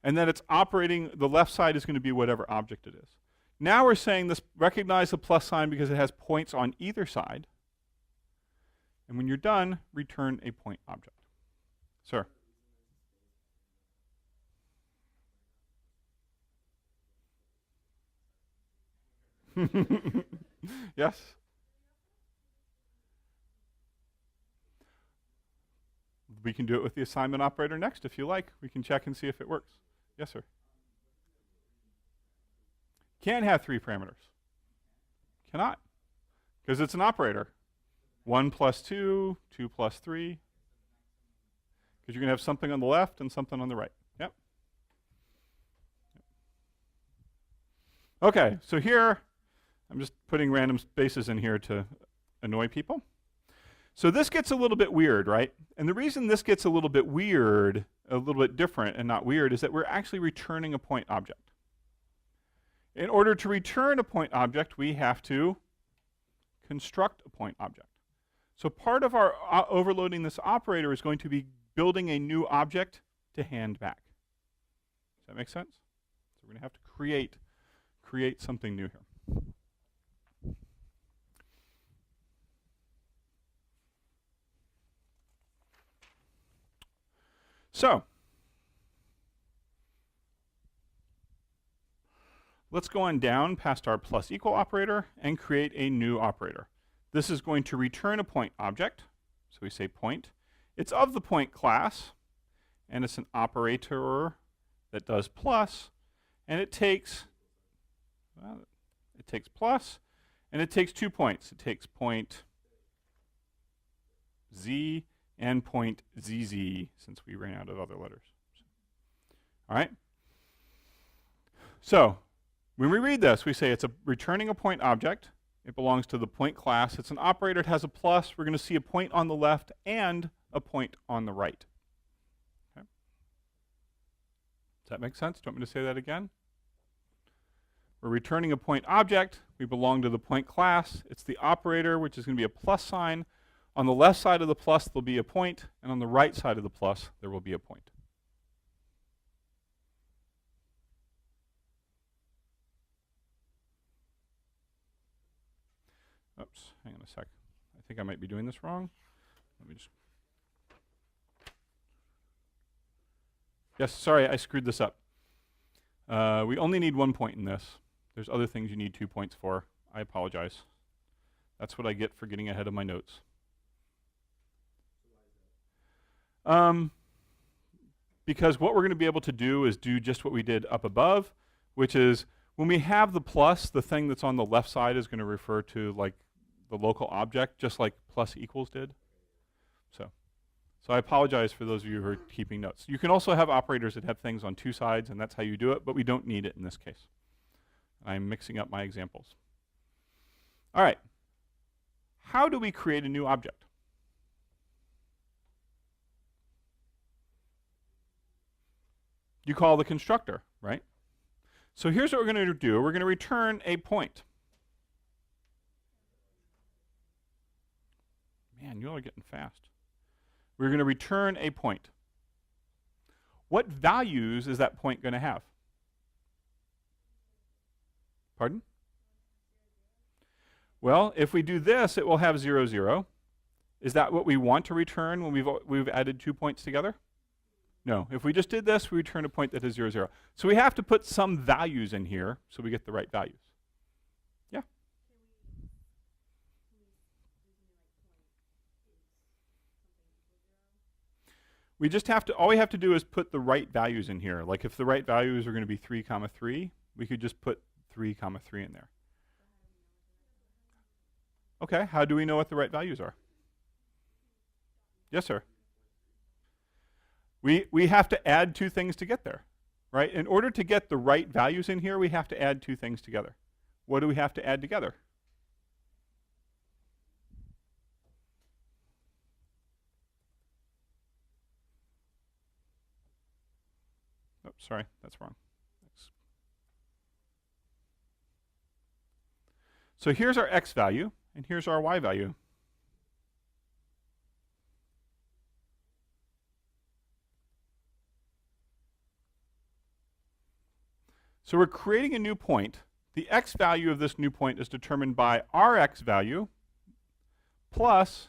And then it's operating, the left side is going to be whatever object it is. Now we're saying this, recognize the plus sign because it has points on either side. And when you're done, return a point object. Sir? Yes? We can do it with the assignment operator next if you like. We can check and see if it works. Yes, sir? Can't have 3 parameters. Cannot. Because it's an operator. 1 plus 2, 2 plus 3. Because you're going to have something on the left and something on the right. Yep. Okay, so here, I'm just putting random spaces in here to annoy people. So this gets a little bit weird, right? And the reason this gets a little bit weird, a little bit different and not weird, is that we're actually returning a point object. In order to return a point object, we have to construct a point object. So part of our overloading this operator is going to be building a new object to hand back. Does that make sense? So we're going to have to create something new here. So let's go on down past our plus equal operator and create a new operator. This is going to return a point object. So we say point. It's of the point class, and it's an operator that does plus, and it takes plus, and it takes 2 points. It takes point z and point zz, since we ran out of other letters. All right? So when we read this, we say it's returning a point object. It belongs to the point class. It's an operator. It has a plus. We're going to see a point on the left and a point on the right. Okay. Does that make sense? Do you want me to say that again? We're returning a point object. We belong to the point class. It's the operator, which is going to be a plus sign. On the left side of the plus, there'll be a point, and on the right side of the plus, there will be a point. Oops, hang on a sec. I think I might be doing this wrong. Let me just. Yes, sorry, I screwed this up. We only need 1 point in this. There's other things you need 2 points for. I apologize. That's what I get for getting ahead of my notes. Because what we're going to be able to do is do just what we did up above, which is when we have the plus, the thing that's on the left side is going to refer to like the local object, just like plus equals did. So I apologize for those of you who are keeping notes. You can also have operators that have things on two sides, and that's how you do it, but we don't need it in this case. I'm mixing up my examples. All right. How do we create a new object? You call the constructor, right? So here's what we're going to do. We're going to return a point. Man, you all are getting fast. We're going to return a point. What values is that point going to have? Pardon? Well, if we do this, it will have 0, 0. Is that what we want to return when we've added 2 points together? No. If we just did this, we return a point that is 0, 0. So we have to put some values in here so we get the right values. Yeah? We just have to, all we have to do is put the right values in here. Like if the right values are going to be 3, 3, we could just put 3, 3 in there. Okay, how do we know what the right values are? Yes, sir. We have to add 2 things to get there, right? In order to get the right values in here, we have to add 2 things together. What do we have to add together? Oh, sorry, that's wrong. So here's our x value, and here's our y value. So we're creating a new point. The x value of this new point is determined by our x value plus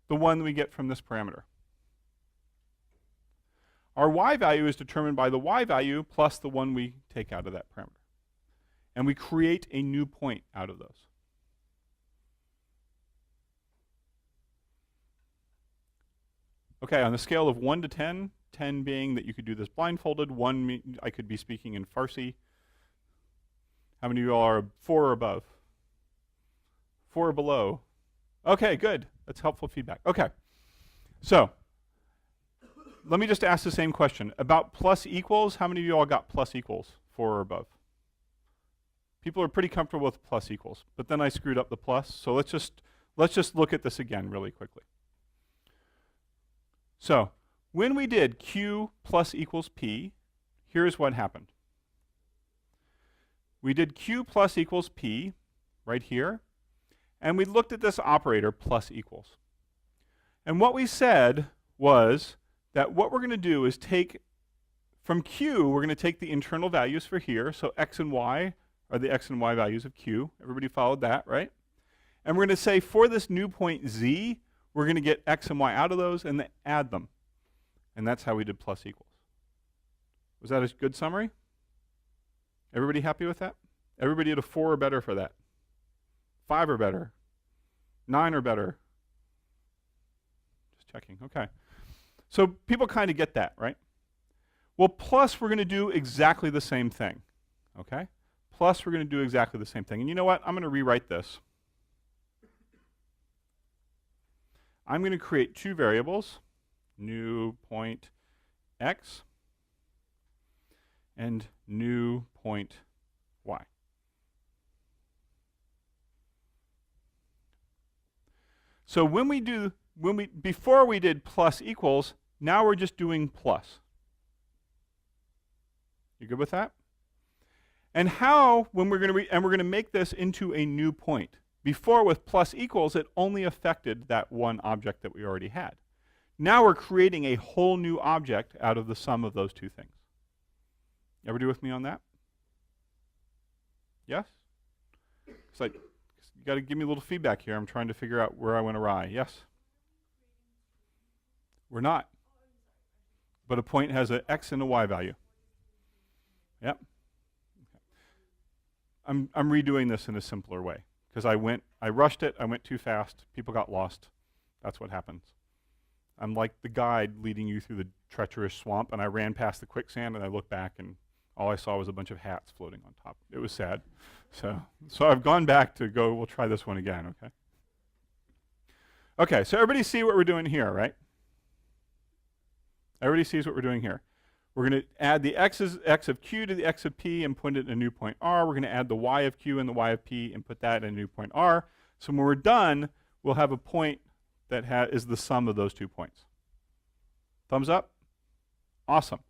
the one we get from this parameter. Our y value is determined by the y value plus the one we take out of that parameter. And we create a new point out of those. Okay, on a scale of 1 to 10, 10 being that you could do this blindfolded, 1 I could be speaking in Farsi. How many of you all are 4 or above? 4 or below? Okay, good. That's helpful feedback. Okay, so let me just ask the same question. About plus equals, how many of you all got plus equals, 4 or above? People are pretty comfortable with plus equals, but then I screwed up the plus, so let's just look at this again really quickly. So when we did q plus equals p, here's what happened. We did q plus equals p right here, and we looked at this operator plus equals. And what we said was that what we're going to do is take, from q, we're going to take the internal values for here, so x and y are the x and y values of q. Everybody followed that, right? And we're going to say for this new point z, we're going to get x and y out of those and then add them. And that's how we did plus equals. Was that a good summary? Everybody happy with that? Everybody did a 4 or better for that. 5 or better. 9 or better. Just checking. Okay. So people kind of get that, right? Well, plus we're going to do exactly the same thing. Okay? Plus we're going to do exactly the same thing. And you know what? I'm going to rewrite this. I'm going to create 2 variables, new point x and new point y. So before we did plus equals, now we're just doing plus. You good with that? And how, when we're going to make this into a new point. Before with plus equals, it only affected that one object that we already had. Now we're creating a whole new object out of the sum of those 2 things. Everybody with me on that? Yes? It's like, You got to give me a little feedback here. I'm trying to figure out where I went awry. Yes? We're not. But a point has an x and a y value. Yep. I'm redoing this in a simpler way because I rushed it, I went too fast, people got lost. That's what happens. I'm like the guide leading you through the treacherous swamp, and I ran past the quicksand and I looked back and all I saw was a bunch of hats floating on top. It was sad. So I've gone back to go, we'll try this one again, okay? Okay, so everybody see what we're doing here, right? Everybody sees what we're doing here. We're going to add the x of q to the x of p and put it in a new point r. We're going to add the y of q and the y of p and put that in a new point r. So when we're done, we'll have a point that is the sum of those 2 points. Thumbs up? Awesome.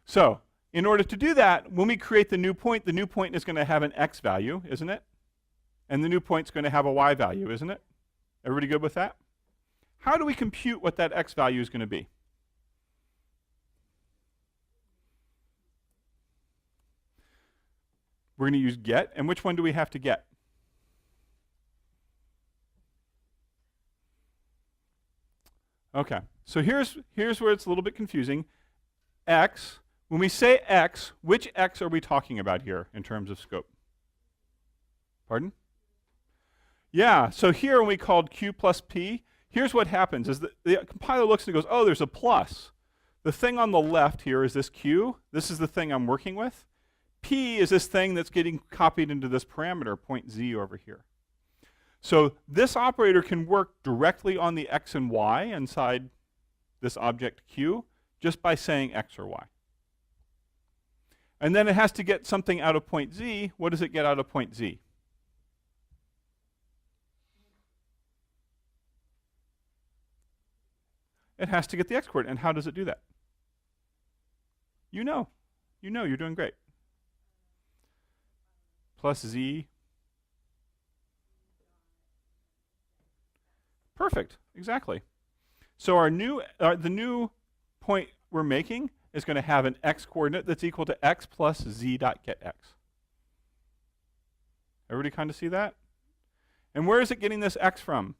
So in order to do that, when we create the new point is going to have an x value, isn't it? And the new point's going to have a y value, isn't it? Everybody good with that? How do we compute what that x value is going to be? We're going to use get, and which one do we have to get? Okay, so here's where it's a little bit confusing. X, when we say x, which x are we talking about here in terms of scope? Pardon? Yeah, so here when we called q plus p, here's what happens, is the compiler looks and goes, oh, there's a plus. The thing on the left here is this q. This is the thing I'm working with. P is this thing that's getting copied into this parameter, point z over here. So this operator can work directly on the x and y inside this object q just by saying x or y. And then it has to get something out of point z. What does it get out of point z? It has to get the x coordinate. And how does it do that? You know, you're doing great. Plus z. Perfect, exactly. So our the new point we're making is going to have an x coordinate that's equal to x plus z dot get x. Everybody kind of see that? And where is it getting this x from?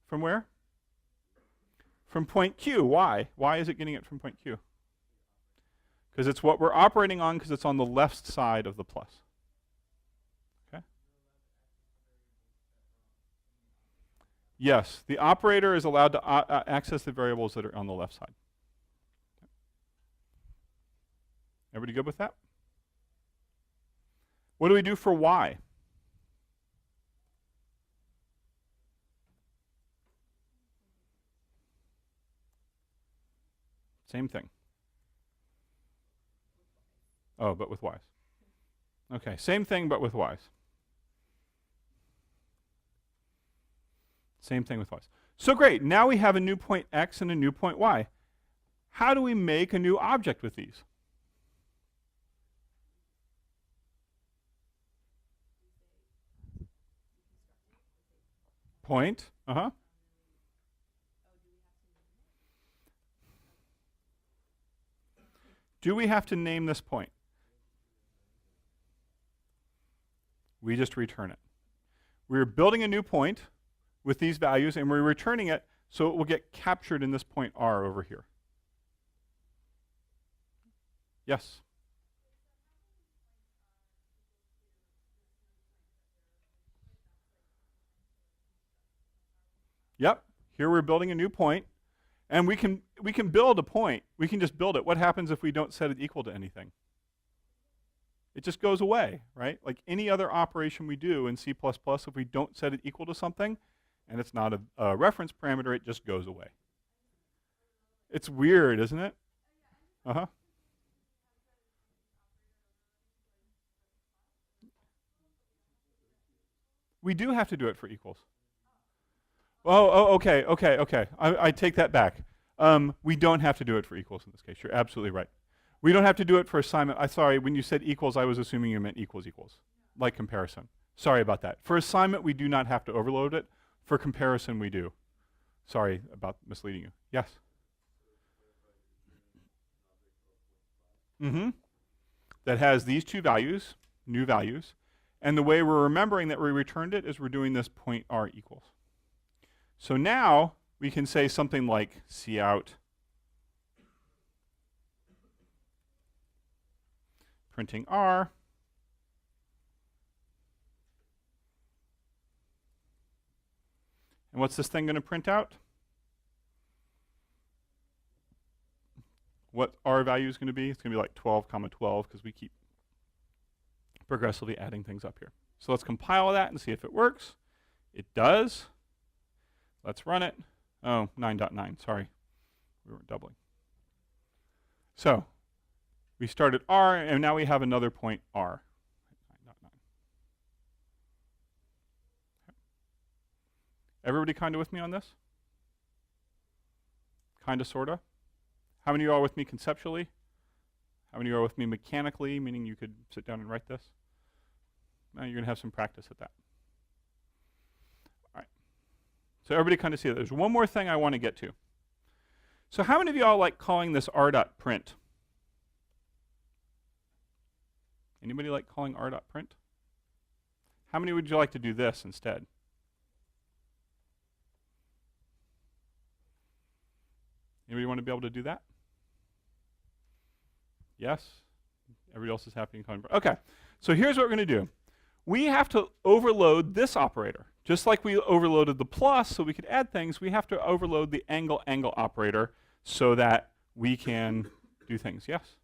From where? From point q. Why? Why is it getting it from point q? Because it's what we're operating on because it's on the left side of the plus. Okay? Yes, the operator is allowed to access the variables that are on the left side. Everybody good with that? What do we do for y? Same thing. Oh, but with y's. Okay, same thing but with y's. Same thing with y's. So great, now we have a new point x and a new point y. How do we make a new object with these? Point, Do we have to name this point? We just return it. We're building a new point with these values, and we're returning it so it will get captured in this point r over here. Yes? Yep, here we're building a new point, and we can build a point. We can just build it. What happens if we don't set it equal to anything? It just goes away, right? Like any other operation we do in C++, if we don't set it equal to something, and it's not a reference parameter, it just goes away. It's weird, isn't it? We do have to do it for equals. Okay. I take that back. We don't have to do it for equals in this case. You're absolutely right. We don't have to do it for assignment. Sorry, when you said equals, I was assuming you meant equals, like comparison. Sorry about that. For assignment, we do not have to overload it. For comparison, we do. Sorry about misleading you. Yes? That has these two values, new values, And the way we're remembering that we returned it is we're doing this point r equals. So now we can say something like cout printing r. And what's this thing going to print out? What r value is going to be? It's going to be like 12, 12, because we keep progressively adding things up here. So let's compile that and see if it works. It does. Let's run it. Oh, 9.9, sorry. We weren't doubling. So we started r, and now we have another point r. 9.9. Okay. Everybody kind of with me on this? Kind of, sort of? How many of you are with me conceptually? How many of you are with me mechanically, meaning you could sit down and write this? Now you're going to have some practice at that. All right. So everybody kind of see that. There's one more thing I want to get to. So how many of y'all like calling this r.print? Anybody like calling r.print? How many would you like to do this instead? Anybody want to be able to do that? Yes? Everybody else is happy and calling. Okay, so here's what we're going to do. We have to overload this operator. Just like we overloaded the plus so we could add things, we have to overload the angle operator so that we can do things. Yes?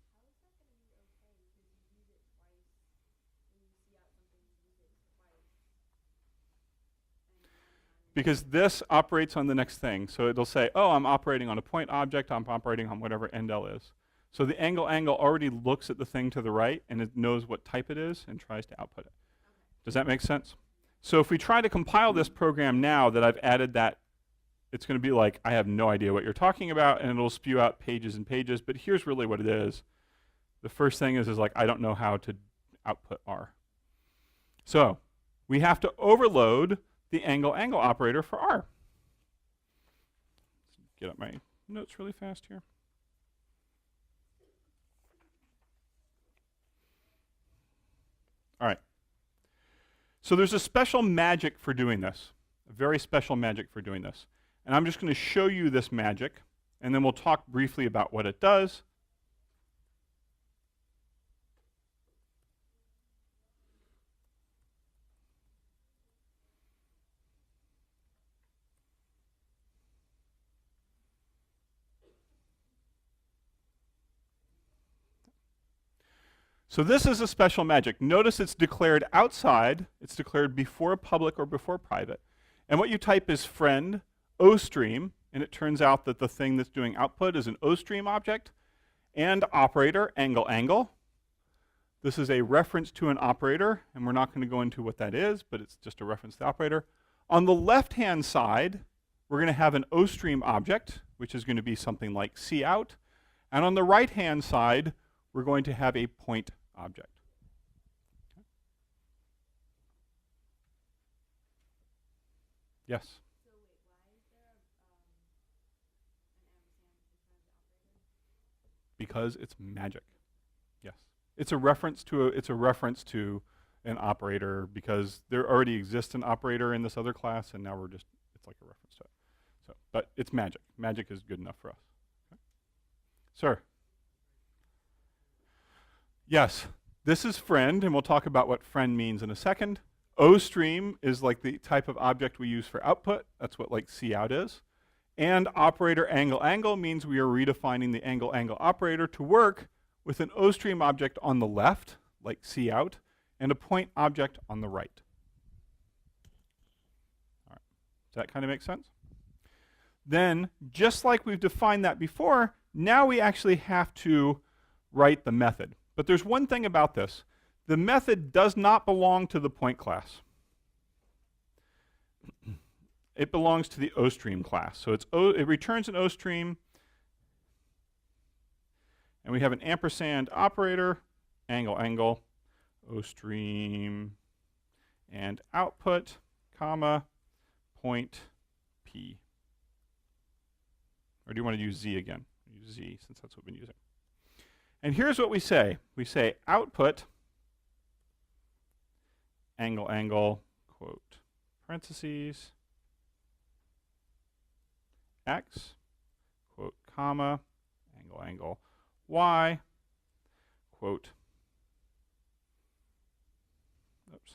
Because this operates on the next thing. So it'll say, oh, I'm operating on a point object, I'm operating on whatever endl is. So the angle already looks at the thing to the right and it knows what type it is and tries to output it. Does that make sense? So if we try to compile this program now that I've added that, it's going to be like, I have no idea what you're talking about, and it'll spew out pages and pages, but here's really what it is. The first thing is like, I don't know how to output R. So we have to overload the angle operator for R. Let's get up my notes really fast here. All right. So there's a special magic for doing this, a very special magic for doing this. And I'm just going to show you this magic, and then we'll talk briefly about what it does. So this is a special magic. Notice it's declared outside. It's declared before public or before private. And what you type is friend OStream, and it turns out that the thing that's doing output is an OStream object, and operator angle. This is a reference to an operator, and we're not going to go into what that is, but it's just a reference to the operator. On the left-hand side, we're going to have an OStream object, which is going to be something like cout. And on the right-hand side, we're going to have a point object. Okay. Yes? So wait, why is there an ampersand in front of the operator? Because it's magic. Yes. It's a reference to an operator because there already exists an operator in this other class, and now it's like a reference to it. So, but it's magic. Magic is good enough for us. Okay. Sir? Yes, this is friend, and we'll talk about what friend means in a second. OStream is like the type of object we use for output. That's what like cout is. And operator angle means we are redefining the angle operator to work with an OStream object on the left, like cout, and a point object on the right. All right. Does that kind of make sense? Then, just like we've defined that before, now we actually have to write the method. But there's one thing about this. The method does not belong to the point class. It belongs to the OStream class. So it returns an OStream, and we have an ampersand operator, angle, OStream, and output, comma, point P. Or do you want to use Z again? Use Z, since that's what we've been using. And here's what we say. We say output angle, angle, quote, parentheses, x, quote, comma, angle, angle, y, quote, oops,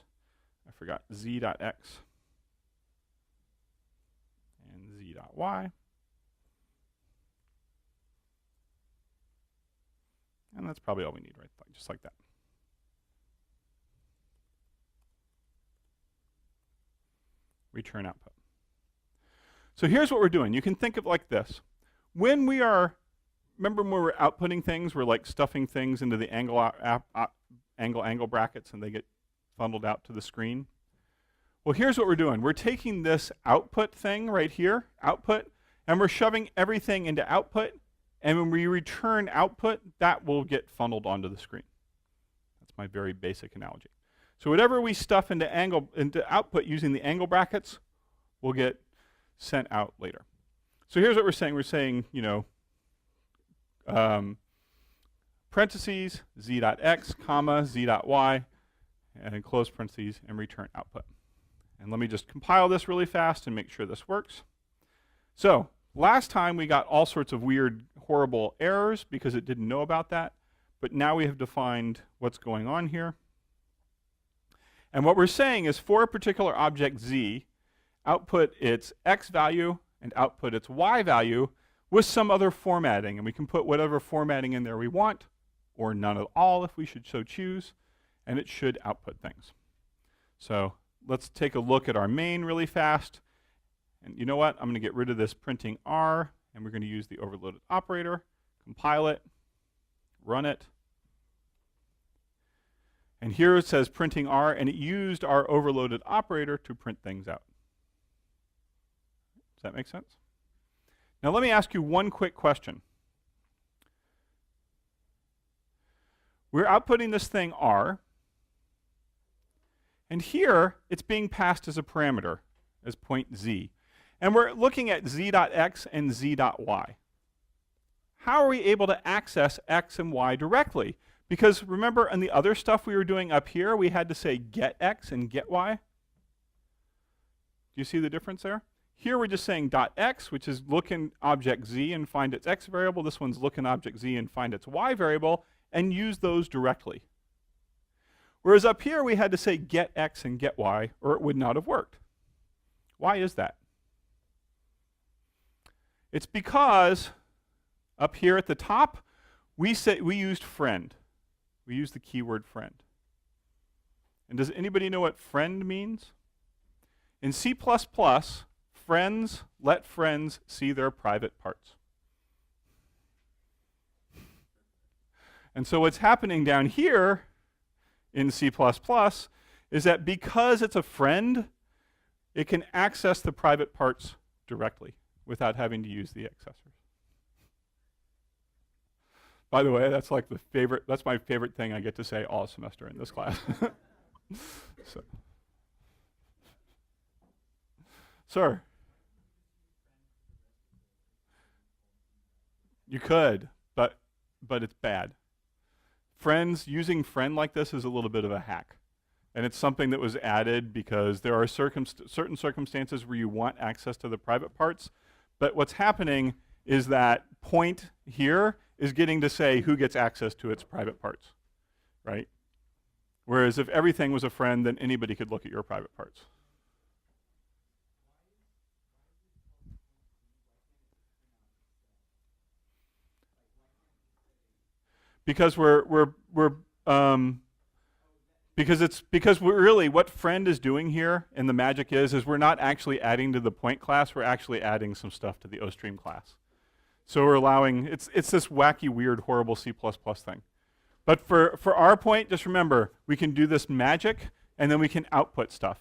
I forgot, z dot x and z dot y. And that's probably all we need, right? Just like that. Return output. So here's what we're doing. You can think of it like this. When we are, remember when we're outputting things, we're like stuffing things into the angle brackets and they get funneled out to the screen? Well, here's what we're doing. We're taking this output thing right here, output, and we're shoving everything into output. And when we return output, that will get funneled onto the screen. That's my very basic analogy. So whatever we stuff into output using the angle brackets will get sent out later. So here's what we're saying. We're saying, you know, parentheses, z.x, comma, z.y, and then close parentheses, and return output. And let me just compile this really fast and make sure this works. So last time we got all sorts of weird, horrible errors because it didn't know about that. But now we have defined what's going on here. And what we're saying is for a particular object z, output its x value and output its y value with some other formatting. And we can put whatever formatting in there we want, or none at all if we should so choose. And it should output things. So let's take a look at our main really fast. And you know what? I'm going to get rid of this printing R, and we're going to use the overloaded operator, compile it, run it. And here it says printing R, and it used our overloaded operator to print things out. Does that make sense? Now let me ask you one quick question. We're outputting this thing R, and here it's being passed as a parameter, as point z. And we're looking at z.x and z.y. How are we able to access x and y directly? Because remember, in the other stuff we were doing up here, we had to say get x and get y. Do you see the difference there? Here we're just saying .x, which is look in object z and find its x variable. This one's look in object z and find its y variable, and use those directly. Whereas up here we had to say get x and get y, or it would not have worked. Why is that? It's because up here at the top, we used friend. We used the keyword friend. And does anybody know what friend means? In C++, friends let friends see their private parts. And so what's happening down here in C++ is that because it's a friend, it can access the private parts directly without having to use the accessors. By the way, that's like that's my favorite thing I get to say all semester in this class. So. Sir? You could, but it's bad. Friends, using friend like this is a little bit of a hack. And it's something that was added because there are certain circumstances where you want access to the private parts. But what's happening is that point here is getting to say who gets access to its private parts, right? Whereas if everything was a friend, then anybody could look at your private parts. Because because we're really what friend is doing here, and the magic is we're not actually adding to the point class, we're actually adding some stuff to the OStream class. So we're allowing, it's this wacky, weird, horrible C++ thing. But for our point, just remember, we can do this magic, and then we can output stuff.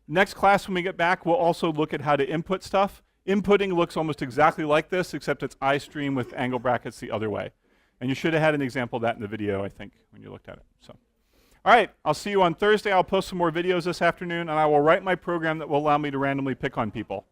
Next class, when we get back, we'll also look at how to input stuff. Inputting looks almost exactly like this, except it's iStream with angle brackets the other way. And you should have had an example of that in the video, I think, when you looked at it. So, all right, I'll see you on Thursday. I'll post some more videos this afternoon, and I will write my program that will allow me to randomly pick on people.